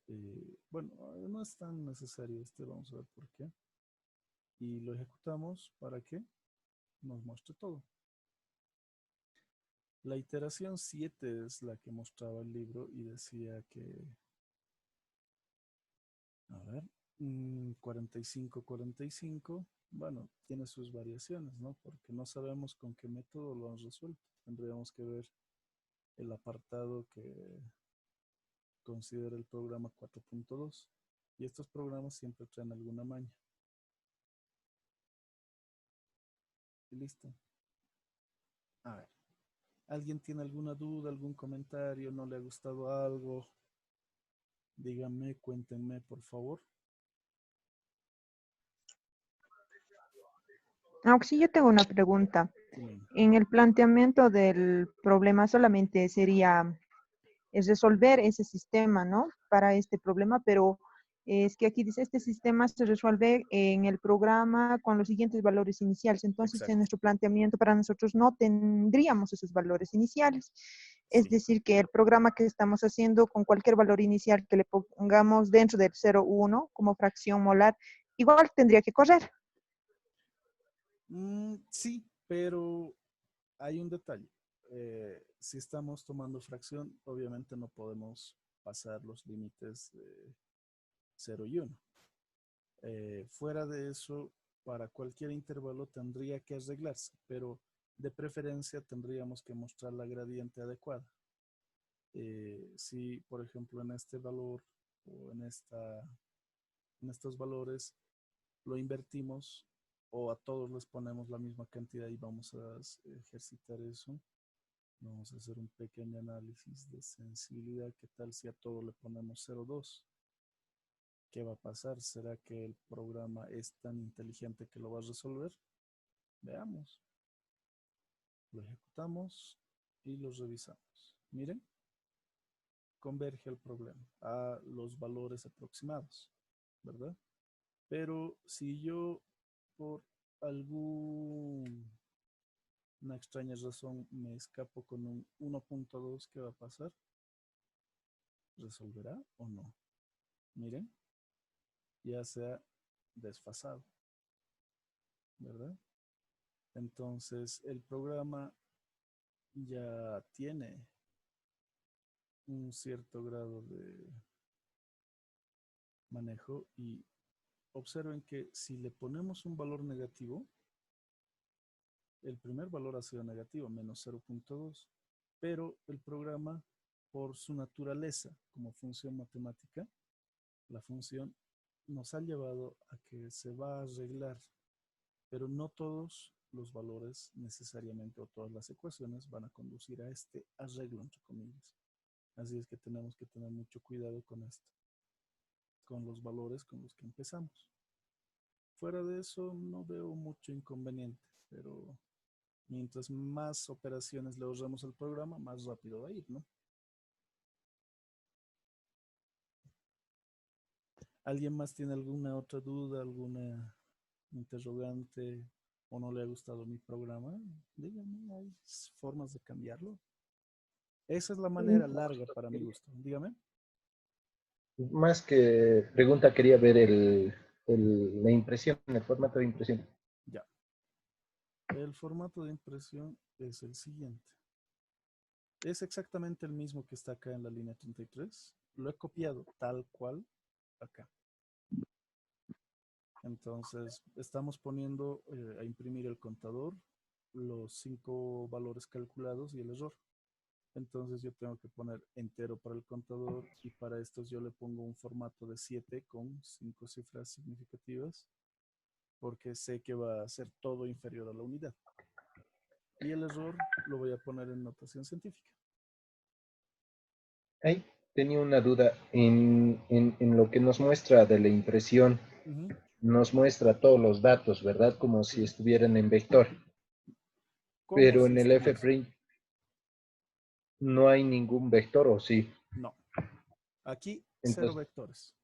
bueno, no es tan necesario este, vamos a ver por qué. Y lo ejecutamos para que nos muestre todo. La iteración 7 es la que mostraba el libro y decía que, a ver, 45, 45, bueno, tiene sus variaciones, ¿no? Porque no sabemos con qué método lo han resuelto. Tendríamos que ver el apartado que considera el programa 4.2. Y estos programas siempre traen alguna maña. Y listo. A ver, ¿alguien tiene alguna duda, algún comentario? ¿No le ha gustado algo? Díganme, cuéntenme, por favor. Aunque sí, yo tengo una pregunta. Dime. En el planteamiento del problema solamente sería es resolver ese sistema, ¿no? Para este problema, pero es que aquí dice, este sistema se resuelve en el programa con los siguientes valores iniciales. Entonces, en Exacto. nuestro planteamiento para nosotros no tendríamos esos valores iniciales. Es Sí. decir, que el programa que estamos haciendo con cualquier valor inicial que le pongamos dentro del 0,1 como fracción molar, igual tendría que correr. Sí, pero hay un detalle. Si estamos tomando fracción, obviamente no podemos pasar los límites de 0 y 1. Fuera de eso, para cualquier intervalo tendría que arreglarse, pero de preferencia tendríamos que mostrar la gradiente adecuada. Si, por ejemplo, en este valor o en estos valores lo invertimos o a todos les ponemos la misma cantidad y vamos a ejercitar eso. Vamos a hacer un pequeño análisis de sensibilidad. ¿Qué tal si a todo le ponemos 0,2? ¿Qué va a pasar? ¿Será que el programa es tan inteligente que lo va a resolver? Veamos. Lo ejecutamos y lo revisamos. Miren, converge el problema a los valores aproximados, ¿verdad? Pero si yo por alguna extraña razón me escapo con un 1.2, ¿qué va a pasar? ¿Resolverá o no? Miren, ya se ha desfasado, ¿verdad? Entonces el programa ya tiene un cierto grado de manejo y observen que si le ponemos un valor negativo, el primer valor ha sido negativo, menos 0.2, pero el programa, por su naturaleza como función matemática, la función nos ha llevado a que se va a arreglar, pero no todos los valores necesariamente o todas las ecuaciones van a conducir a este arreglo, entre comillas. Así es que tenemos que tener mucho cuidado con esto, con los valores con los que empezamos. Fuera de eso no veo mucho inconveniente, pero mientras más operaciones le ahorremos al programa, más rápido va a ir, ¿no? ¿Alguien más tiene alguna otra duda, alguna interrogante o no le ha gustado mi programa, dígame, hay formas de cambiarlo. Esa es la manera larga para mi gusto. Dígame. Más que pregunta, quería ver la impresión, el formato de impresión. Ya. El formato de impresión es el siguiente. Es exactamente el mismo que está acá en la línea 33. Lo he copiado tal cual acá. Entonces, estamos poniendo a imprimir el contador, los 5 valores calculados y el error. Entonces, yo tengo que poner entero para el contador y para estos yo le pongo un formato de 7 con 5 cifras significativas porque sé que va a ser todo inferior a la unidad. Y el error lo voy a poner en notación científica. Ahí tenía una duda en lo que nos muestra de la impresión. Ujú. Nos muestra todos los datos, ¿verdad? Como si Sí. estuvieran en vector. ¿Cómo Pero si en el estuviese? FPrint no hay ningún vector, ¿o sí? No. Aquí, cero Entonces, vectores.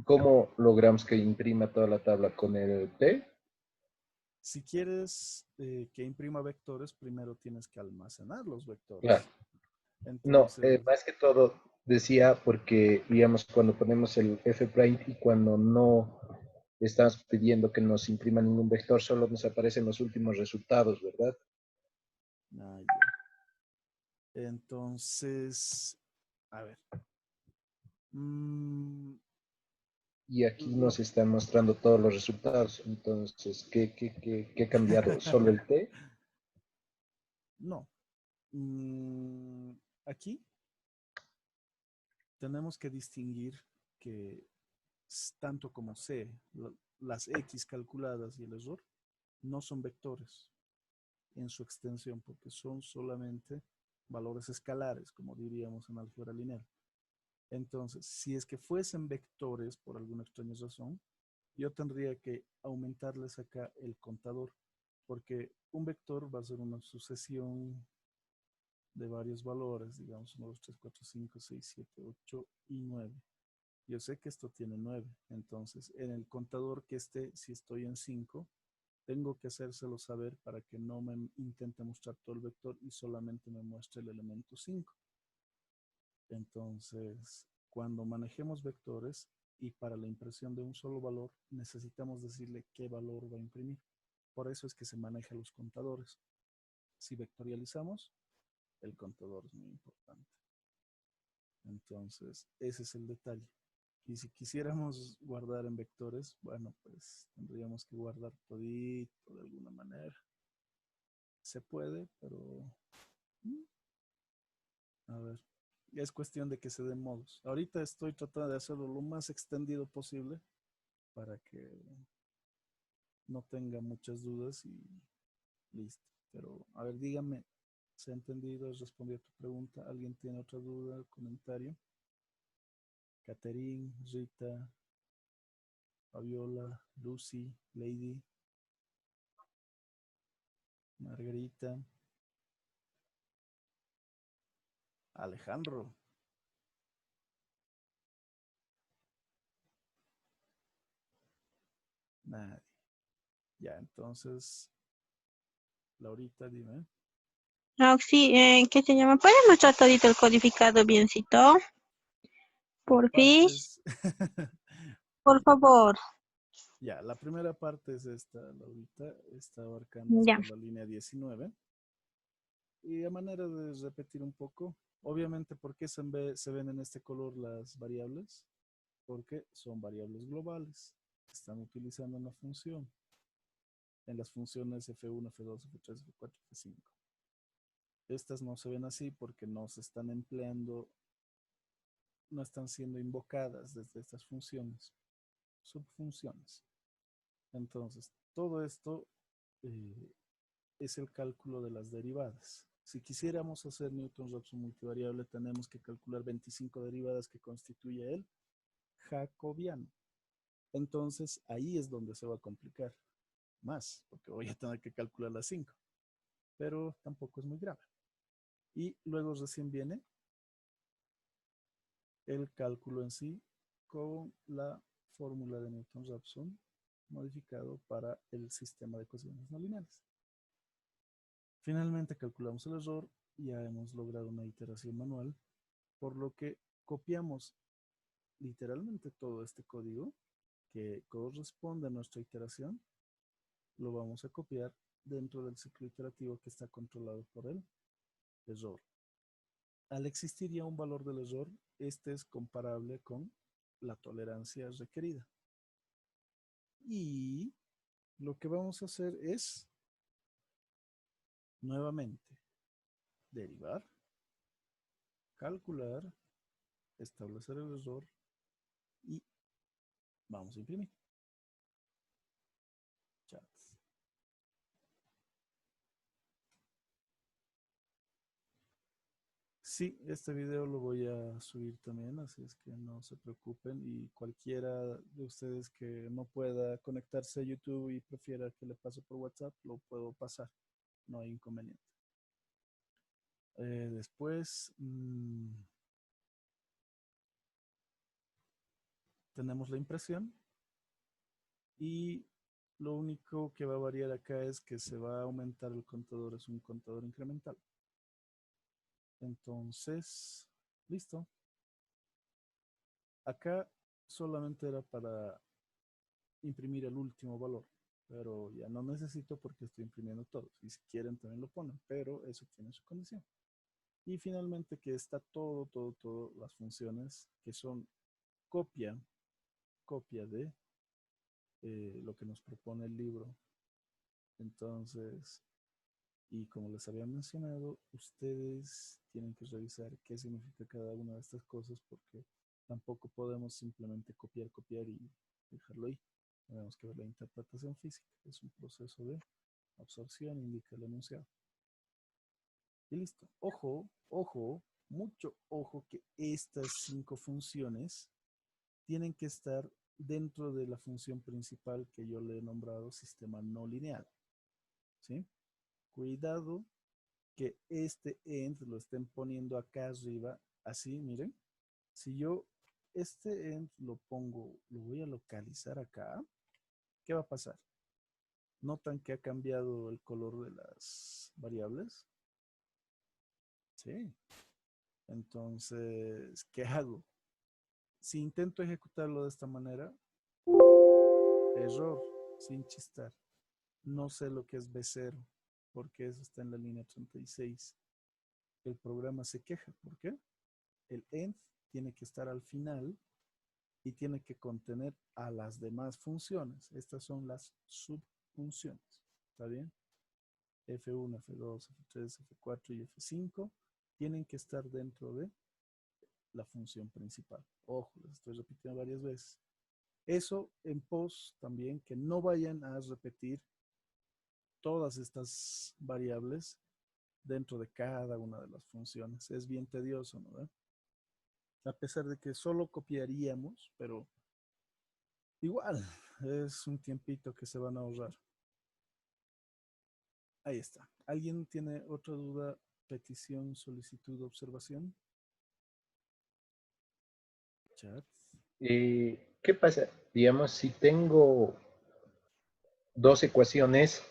¿cómo logramos que imprima toda la tabla con el T? Si quieres que imprima vectores, primero tienes que almacenar los Claro. vectores. No, Entonces, más que todo decía porque, digamos, cuando ponemos el FPrint y cuando no estamos pidiendo que nos imprima ningún vector, solo nos aparecen los últimos resultados, ¿verdad? ya. Entonces, a ver. Mm, Y aquí lo, nos están mostrando todos los resultados. Entonces, ¿qué ha cambiado? ¿Solo el T? no. Mm, aquí tenemos que distinguir que tanto como C, las X calculadas y el error, no son vectores en su extensión, porque son solamente valores escalares, como diríamos en álgebra lineal. Entonces, si es que fuesen vectores por alguna extraña razón, yo tendría que aumentarles acá el contador, porque un vector va a ser una sucesión de varios valores, digamos 1, 2, 3, 4, 5, 6, 7, 8 y 9. Yo sé que esto tiene 9, entonces en el contador que esté, si estoy en 5, tengo que hacérselo saber para que no me intente mostrar todo el vector y solamente me muestre el elemento 5. Entonces, cuando manejemos vectores y para la impresión de un solo valor, necesitamos decirle qué valor va a imprimir. Por eso es que se manejan los contadores. Si vectorializamos, el contador es muy importante. Entonces, ese es el detalle. Y si quisiéramos guardar en vectores, bueno, pues tendríamos que guardar todito de alguna manera. Se puede, pero a ver, es cuestión de que se den modos. Ahorita estoy tratando de hacerlo lo más extendido posible para que no tenga muchas dudas y listo. Pero, a ver, dígame, ¿se ha entendido? ¿Respondí a tu pregunta? ¿Alguien tiene otra duda, comentario? Catherine, Rita, Fabiola, Lucy, Lady, Margarita, Alejandro. Nadie. Ya, entonces, Laurita, dime. Ah, sí, ¿qué se llama? ¿Puedes mostrar todito el codificado biencito? Por Por fin, partes. por favor. Ya, la primera parte es esta, Laurita, está abarcando Ya. hasta la línea 19. Y a manera de repetir un poco, obviamente, ¿por qué se ven en este color las variables? Porque son variables globales. Están utilizando una función. En las funciones F1, F2, F3, F4, F5. Estas no se ven así porque no se están empleando, no están siendo invocadas desde estas funciones, subfunciones. Entonces, todo esto es el cálculo de las derivadas. Si quisiéramos hacer Newton-Raphson multivariable, tenemos que calcular 25 derivadas que constituye el jacobiano. Entonces, ahí es donde se va a complicar más, porque voy a tener que calcular las 5, pero tampoco es muy grave. Y luego recién viene el cálculo en sí con la fórmula de Newton-Raphson modificado para el sistema de ecuaciones no lineales. Finalmente calculamos el error, ya hemos logrado una iteración manual, por lo que copiamos literalmente todo este código que corresponde a nuestra iteración, lo vamos a copiar dentro del ciclo iterativo que está controlado por el error. Al existir ya un valor del error, este es comparable con la tolerancia requerida. Y lo que vamos a hacer es, nuevamente, derivar, calcular, establecer el error y vamos a imprimir. Chats. Sí, este video lo voy a subir también, así es que no se preocupen, y cualquiera de ustedes que no pueda conectarse a YouTube y prefiera que le pase por WhatsApp, lo puedo pasar, no hay inconveniente. Después tenemos la impresión y lo único que va a variar acá es que se va a aumentar el contador, es un contador incremental. Entonces, listo. Acá solamente era para imprimir el último valor, pero ya no necesito porque estoy imprimiendo todo. Y si quieren también lo ponen, pero eso tiene su condición. Y finalmente que está todo las funciones que son copia de lo que nos propone el libro. Entonces, y como les había mencionado, ustedes tienen que revisar qué significa cada una de estas cosas porque tampoco podemos simplemente copiar y dejarlo ahí. Tenemos que ver la interpretación física. Es un proceso de absorción, indica el enunciado. Y listo. Ojo, mucho ojo que estas 5 funciones tienen que estar dentro de la función principal que yo le he nombrado sistema no lineal. ¿Sí? Cuidado que este end lo estén poniendo acá arriba, así, miren. Si yo este end lo pongo, lo voy a localizar acá, ¿qué va a pasar? ¿Notan que ha cambiado el color de las variables? Sí. Entonces, ¿qué hago? Si intento ejecutarlo de esta manera, error, sin chistar. No sé lo que es B0, porque eso está en la línea 36. El programa se queja. ¿Por qué? El end tiene que estar al final y tiene que contener a las demás funciones. Estas son las subfunciones. ¿Está bien? F1, F2, F3, F4 y F5 tienen que estar dentro de la función principal. Ojo, les estoy repitiendo varias veces. Eso en pos también, que no vayan a repetir todas estas variables dentro de cada una de las funciones. Es bien tedioso, ¿no? A pesar de que solo copiaríamos, pero igual es un tiempito que se van a ahorrar. Ahí está. ¿Alguien tiene otra duda, petición, solicitud, observación? Chat. ¿Qué pasa? Digamos, si tengo 2 ecuaciones,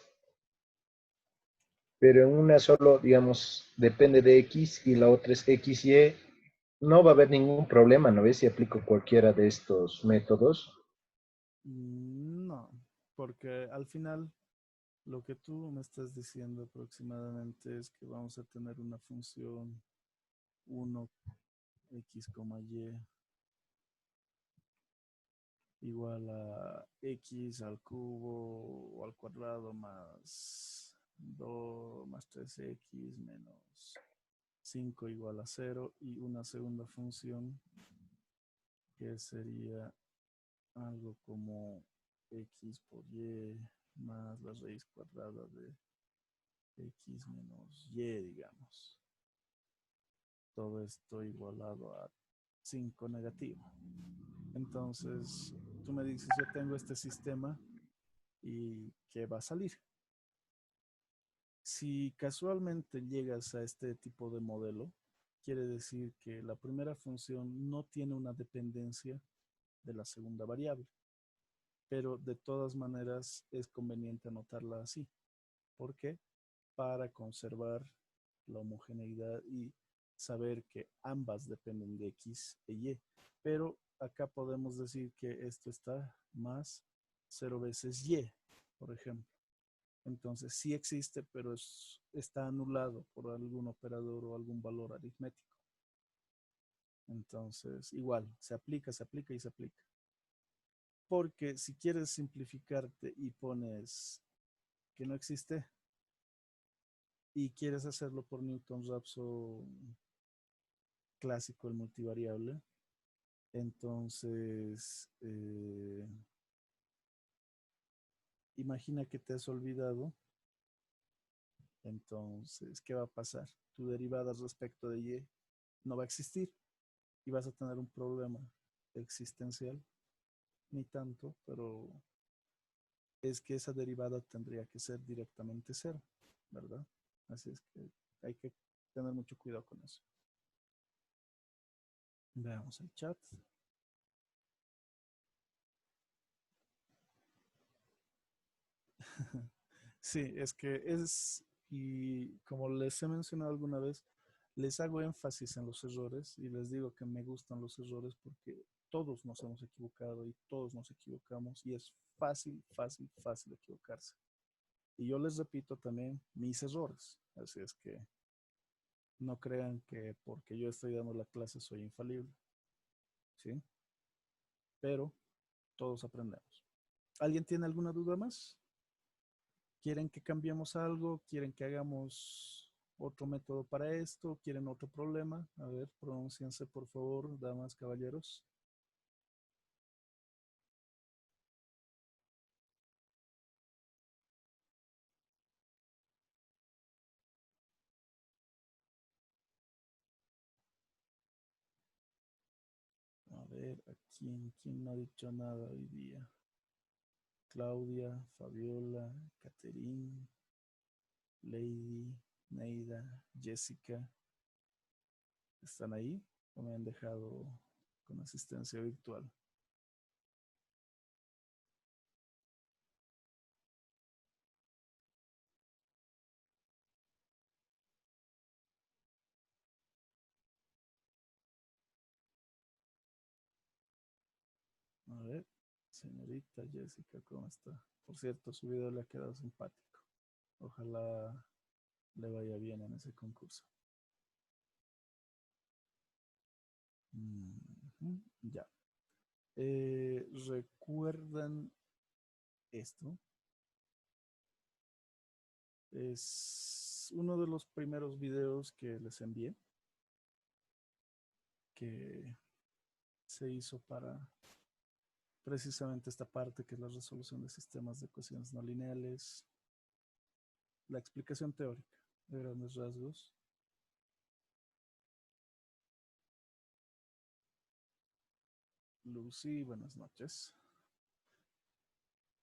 pero en una solo, digamos, depende de X y la otra es XY, no va a haber ningún problema, ¿no ves? Si aplico cualquiera de estos métodos. No, porque al final lo que tú me estás diciendo aproximadamente es que vamos a tener una función 1x, y igual a x al cubo o al cuadrado más 2 más 3x menos 5 igual a 0 y una segunda función que sería algo como x por y más la raíz cuadrada de x menos y, digamos. Todo esto igualado a 5 negativo. Entonces, tú me dices, yo tengo este sistema y ¿qué va a salir? Si casualmente llegas a este tipo de modelo, quiere decir que la primera función no tiene una dependencia de la segunda variable. pero de todas maneras es conveniente anotarla así. ¿Por qué? Para conservar la homogeneidad y saber que ambas dependen de X e Y. Pero acá podemos decir que esto está más 0 veces Y, por ejemplo. Entonces sí existe, pero está anulado por algún operador o algún valor aritmético. Entonces, igual, se aplica y se aplica. Porque si quieres simplificarte y pones que no existe y quieres hacerlo por Newton-Raphson clásico, el multivariable, entonces imagina que te has olvidado. Entonces, ¿qué va a pasar? Tu derivada respecto de Y no va a existir y vas a tener un problema existencial, ni tanto, pero es que esa derivada tendría que ser directamente cero, ¿verdad? Así es que hay que tener mucho cuidado con eso. Veamos el chat. Sí, es que y como les he mencionado alguna vez, les hago énfasis en los errores y les digo que me gustan los errores porque todos nos hemos equivocado y todos nos equivocamos y es fácil equivocarse. Y yo les repito también mis errores, así es que no crean que porque yo estoy dando la clase soy infalible, ¿sí? Pero todos aprendemos. ¿Alguien tiene alguna duda más? ¿Quieren que cambiemos algo? ¿Quieren que hagamos otro método para esto? ¿Quieren otro problema? A ver, pronúnciense por favor, damas, caballeros. A ver, ¿quién no ha dicho nada hoy día? Claudia, Fabiola, Caterín, Lady, Neida, Jessica. ¿Están ahí o me han dejado con asistencia virtual? A ver, señorita Jessica, ¿cómo está? Por cierto, su video le ha quedado simpático. Ojalá le vaya bien en ese concurso. Ya. ¿Recuerdan esto? Es uno de los primeros videos que les envié, que se hizo para precisamente esta parte, que es la resolución de sistemas de ecuaciones no lineales, la explicación teórica de grandes rasgos. Lucy, buenas noches.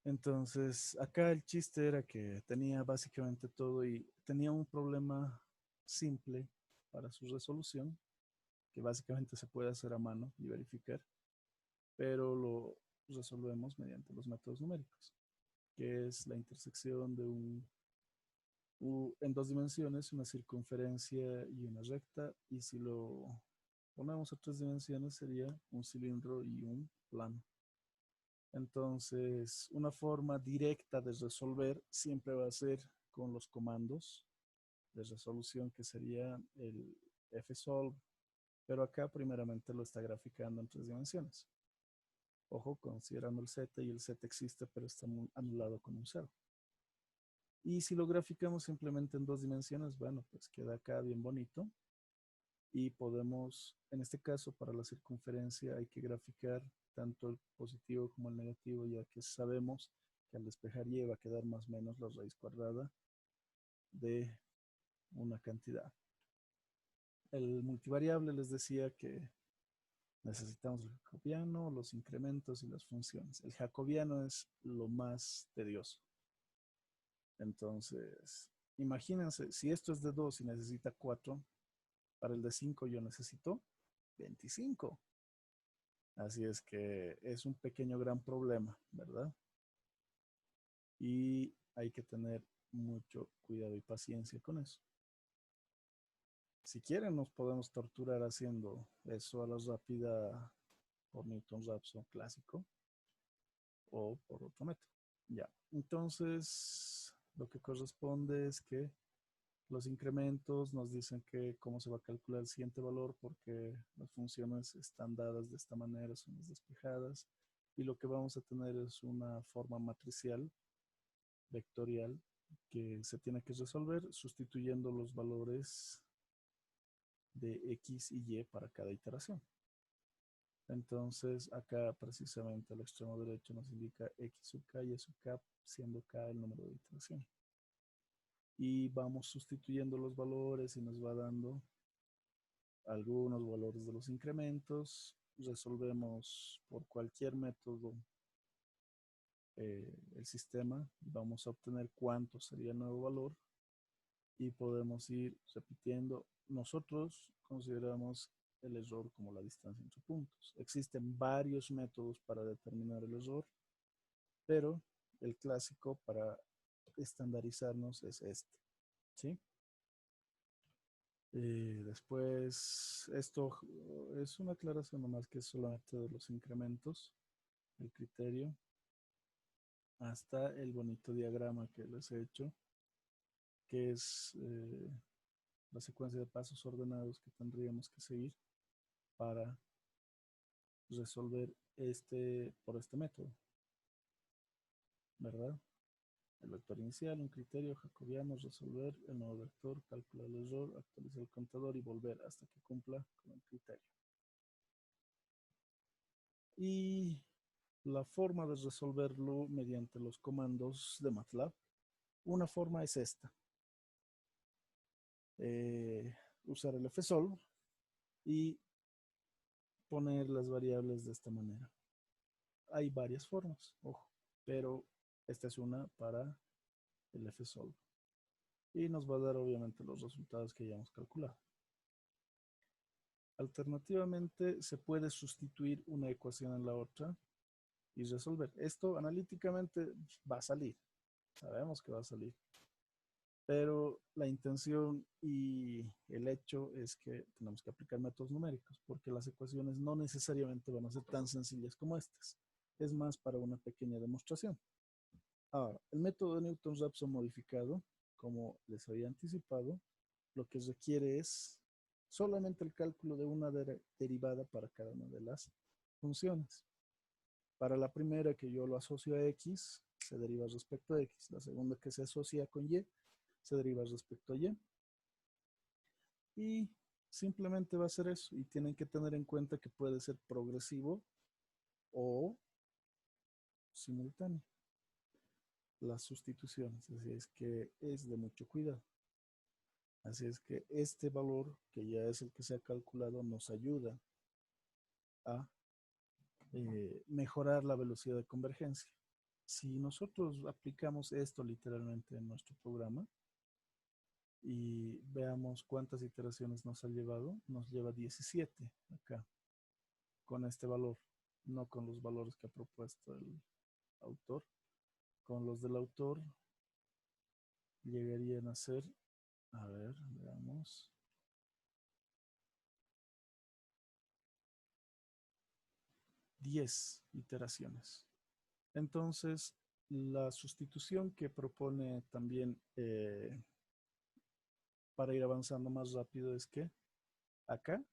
Entonces, acá el chiste era que tenía básicamente todo y tenía un problema simple para su resolución, que básicamente se puede hacer a mano y verificar, pero lo resolvemos mediante los métodos numéricos, que es la intersección de en dos dimensiones, una circunferencia y una recta, y si lo ponemos a tres dimensiones sería un cilindro y un plano. Entonces, una forma directa de resolver siempre va a ser con los comandos de resolución, que sería el fsolve, pero acá primeramente lo está graficando en tres dimensiones. Ojo, considerando el z, y el z existe, pero está anulado con un cero. Y si lo graficamos simplemente en dos dimensiones, bueno, pues queda acá bien bonito. Y podemos, en este caso, para la circunferencia hay que graficar tanto el positivo como el negativo, ya que sabemos que al despejar y va a quedar más o menos la raíz cuadrada de una cantidad. El multivariable les decía que necesitamos el jacobiano, los incrementos y las funciones. El jacobiano es lo más tedioso. Entonces, imagínense, si esto es de 2 y necesita 4, para el de 5 yo necesito 25. Así es que es un pequeño gran problema, ¿verdad? Y hay que tener mucho cuidado y paciencia con eso. Si quieren, nos podemos torturar haciendo eso a la rápida por Newton-Raphson clásico o por otro método. Ya, entonces lo que corresponde es que los incrementos nos dicen que cómo se va a calcular el siguiente valor porque las funciones están dadas de esta manera, son despejadas, y lo que vamos a tener es una forma matricial, vectorial, que se tiene que resolver sustituyendo los valores de X y Y para cada iteración. Entonces, acá precisamente al extremo derecho nos indica X sub K y Y sub K, siendo K el número de iteración. Y vamos sustituyendo los valores y nos va dando algunos valores de los incrementos. Resolvemos por cualquier método el sistema. Vamos a obtener cuánto sería el nuevo valor y podemos ir repitiendo. Nosotros consideramos el error como la distancia entre puntos. Existen varios métodos para determinar el error, pero el clásico para estandarizarnos es este, ¿sí? Después, esto es una aclaración nomás que es solamente de los incrementos, el criterio, hasta el bonito diagrama que les he hecho, que es la secuencia de pasos ordenados que tendríamos que seguir para resolver por este método, ¿verdad? El vector inicial, un criterio jacobiano, resolver el nuevo vector, calcular el error, actualizar el contador y volver hasta que cumpla con el criterio. Y la forma de resolverlo mediante los comandos de MATLAB, una forma es esta. Usar el fsolve y poner las variables de esta manera. Hay varias formas, ojo, pero esta es una para el fsolve. Y nos va a dar obviamente los resultados que hayamos calculado. Alternativamente, se puede sustituir una ecuación en la otra y resolver. Esto analíticamente va a salir. Sabemos que va a salir. Pero la intención y el hecho es que tenemos que aplicar métodos numéricos, porque las ecuaciones no necesariamente van a ser tan sencillas como estas. Es más para una pequeña demostración. Ahora, el método de Newton-Raphson modificado, como les había anticipado, lo que requiere es solamente el cálculo de una derivada para cada una de las funciones. Para la primera, que yo lo asocio a X, se deriva respecto a X. La segunda, que se asocia con Y, se deriva respecto a Y. Y simplemente va a ser eso. Y tienen que tener en cuenta que puede ser progresivo o simultáneo las sustituciones. Así es que es de mucho cuidado. Así es que este valor, que ya es el que se ha calculado, nos ayuda a mejorar la velocidad de convergencia. Si nosotros aplicamos esto literalmente en nuestro programa y veamos cuántas iteraciones nos ha llevado, nos lleva 17 acá, con este valor, no con los valores que ha propuesto el autor. Con los del autor llegarían a ser, a ver, veamos, 10 iteraciones. Entonces, la sustitución que propone también para ir avanzando más rápido es que acá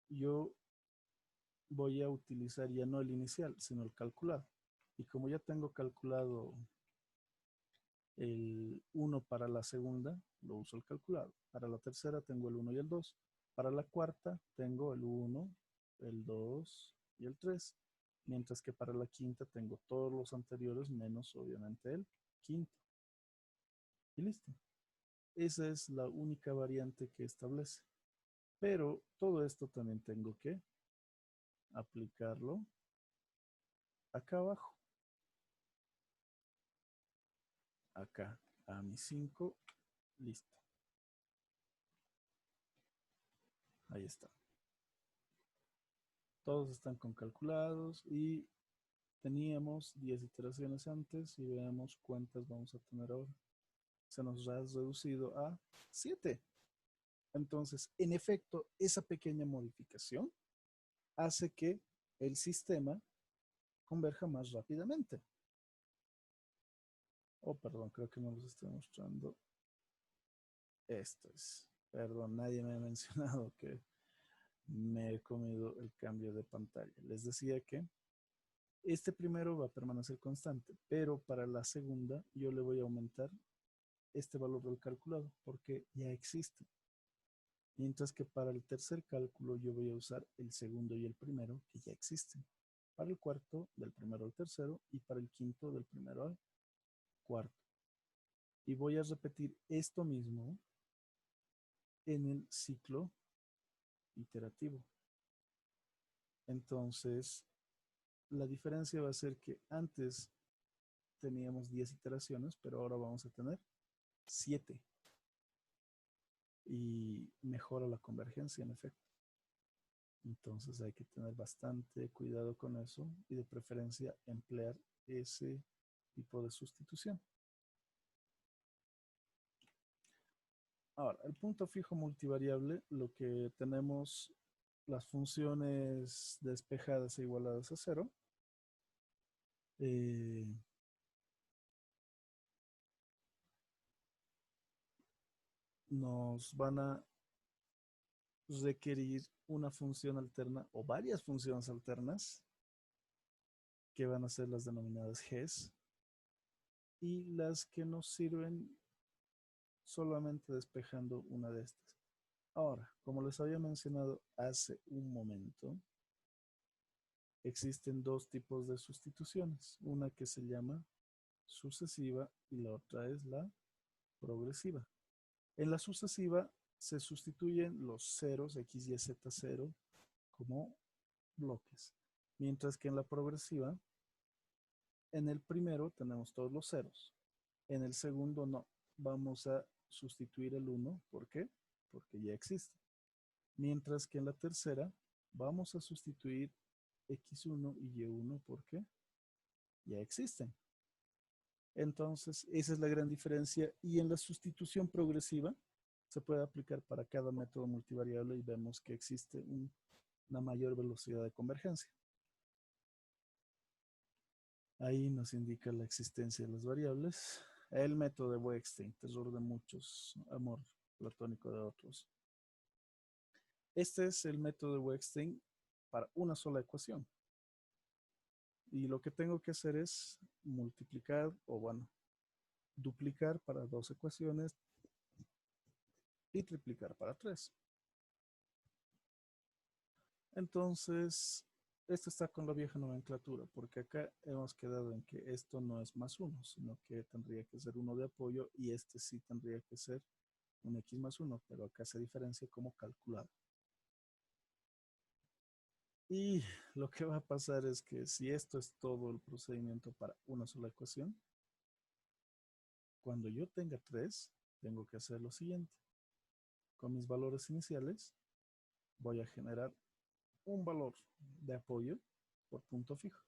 yo voy a utilizar ya no el inicial, sino el calculado. Y como ya tengo calculado el 1 para la segunda, lo uso el calculado. Para la tercera tengo el 1 y el 2. Para la cuarta tengo el 1, el 2 y el 3. Mientras que para la quinta tengo todos los anteriores menos obviamente el quinto. Y listo. Esa es la única variante que establece. Pero todo esto también tengo que aplicarlo acá abajo. Acá a mi 5, listo. Ahí está. Todos están con calculados y teníamos 10 iteraciones antes y veamos cuántas vamos a tener ahora. Se nos ha reducido a 7. Entonces, en efecto, esa pequeña modificación hace que el sistema converja más rápidamente. Oh, perdón, creo que no los estoy mostrando. Esto es. Perdón, nadie me ha mencionado que me he comido el cambio de pantalla. Les decía que este primero va a permanecer constante, pero para la segunda yo le voy a aumentar este valor del calculado porque ya existe. Mientras que para el tercer cálculo yo voy a usar el segundo y el primero que ya existen. Para el cuarto, del primero al tercero, y para el quinto, del primero al cuarto. Y voy a repetir esto mismo en el ciclo iterativo. Entonces, la diferencia va a ser que antes teníamos 10 iteraciones, pero ahora vamos a tener 7. Y mejora la convergencia, en efecto. Entonces hay que tener bastante cuidado con eso y de preferencia emplear ese tipo de sustitución. Ahora, el punto fijo multivariable, lo que tenemos las funciones despejadas e igualadas a 0. Nos van a requerir una función alterna o varias funciones alternas que van a ser las denominadas Gs y las que nos sirven solamente despejando una de estas. Ahora, como les había mencionado hace un momento, existen dos tipos de sustituciones, una que se llama sucesiva y la otra es la progresiva. En la sucesiva se sustituyen los ceros x, y, z, 0 como bloques, mientras que en la progresiva, en el primero tenemos todos los ceros, en el segundo no, vamos a sustituir el 1, ¿por qué? Porque ya existe. Mientras que en la tercera vamos a sustituir x1 y y1 porque ya existen. Entonces, esa es la gran diferencia. Y en la sustitución progresiva se puede aplicar para cada método multivariable y vemos que existe una mayor velocidad de convergencia. Ahí nos indica la existencia de las variables. El método de Wettstein, terror de muchos, amor platónico de otros. Este es el método de Wettstein para una sola ecuación. Y lo que tengo que hacer es multiplicar, o bueno, duplicar para 2 ecuaciones y triplicar para 3. Entonces, esto está con la vieja nomenclatura, porque acá hemos quedado en que esto no es más 1, sino que tendría que ser 1 de apoyo y este sí tendría que ser un x más 1, pero acá se diferencia como calculado. Y lo que va a pasar es que si esto es todo el procedimiento para una sola ecuación, cuando yo tenga 3, tengo que hacer lo siguiente. Con mis valores iniciales, voy a generar un valor de apoyo por punto fijo.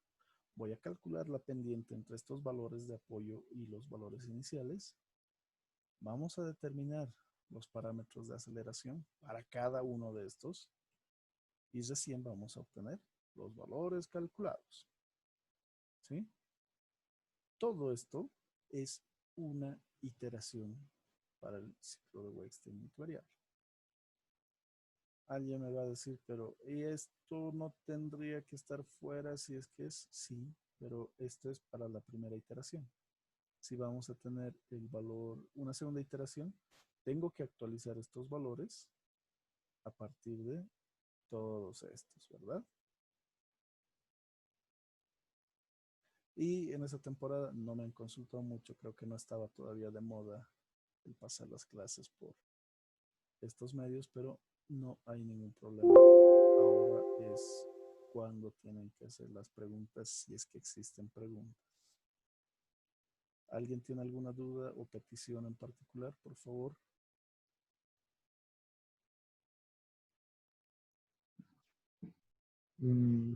Voy a calcular la pendiente entre estos valores de apoyo y los valores iniciales. Vamos a determinar los parámetros de aceleración para cada uno de estos y recién vamos a obtener los valores calculados. ¿Sí? Todo esto es una iteración para el ciclo de Wettstein multivariable. Alguien me va a decir, pero ¿y esto no tendría que estar fuera si es que es? Sí, pero esto es para la primera iteración. Si vamos a tener el valor, una segunda iteración, tengo que actualizar estos valores a partir de todos estos, ¿verdad? Y en esa temporada no me han consultado mucho, creo que no estaba todavía de moda el pasar las clases por estos medios, pero no hay ningún problema. Ahora es cuando tienen que hacer las preguntas, si es que existen preguntas. ¿Alguien tiene alguna duda o petición en particular, por favor? Mm,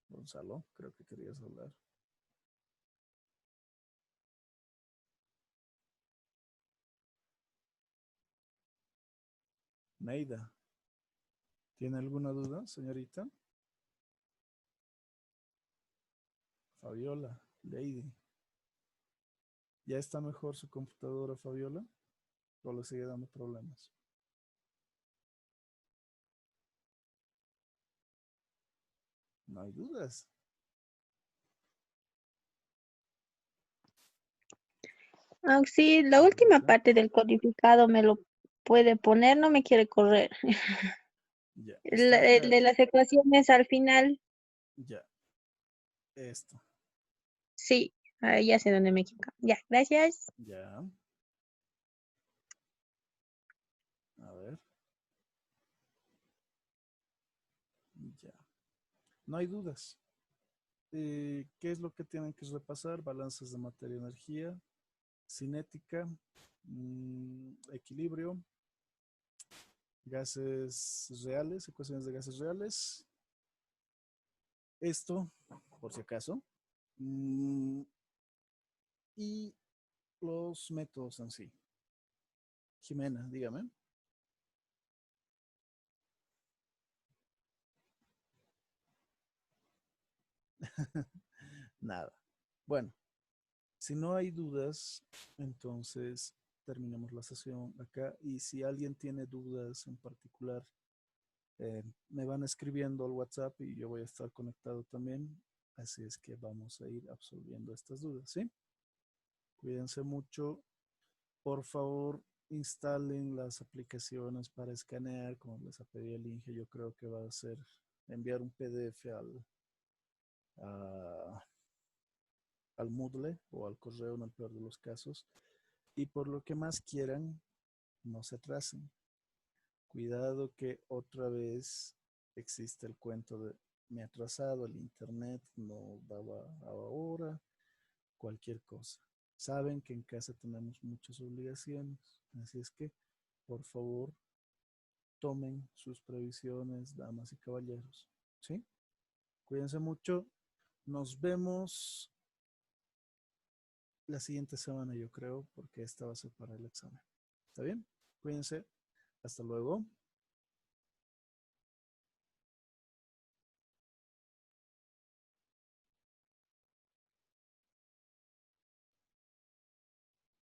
Gonzalo, creo que querías hablar. Neida, ¿tiene alguna duda, señorita? Fabiola, Lady. ¿Ya está mejor su computadora, Fabiola? ¿O le sigue dando problemas? No hay dudas. Sí, la última parte del codificado me lo puede poner, no me quiere correr. Ya, El, está el acá. de las ecuaciones al final, Ya, esto. sí, ya sé dónde me equivoco. Ya, gracias. Ya. A ver. Ya. No hay dudas. ¿Qué es lo que tienen que repasar? Balances de materia-energía, cinética, equilibrio, gases reales, ecuaciones de gases reales. Esto, por si acaso. Mm, y los métodos en sí. Jimena, dígame. Nada. Bueno, si no hay dudas, entonces terminamos la sesión acá. Y si alguien tiene dudas en particular, me van escribiendo al WhatsApp y yo voy a estar conectado también. Así es que vamos a ir absolviendo estas dudas, ¿sí? Cuídense mucho. Por favor, instalen las aplicaciones para escanear, como les ha pedido el Inge. Yo creo que va a ser enviar un PDF a- al Moodle o al correo en el peor de los casos. Y por lo que más quieran, no se atrasen. Cuidado que otra vez existe el cuento de me ha atrasado, el internet no daba ahora, cualquier cosa. Saben que en casa tenemos muchas obligaciones, así es que, por favor, tomen sus previsiones, damas y caballeros. ¿Sí? Cuídense mucho. Nos vemos la siguiente semana, yo creo, porque esta va a ser para el examen. ¿Está bien? Cuídense. Hasta luego.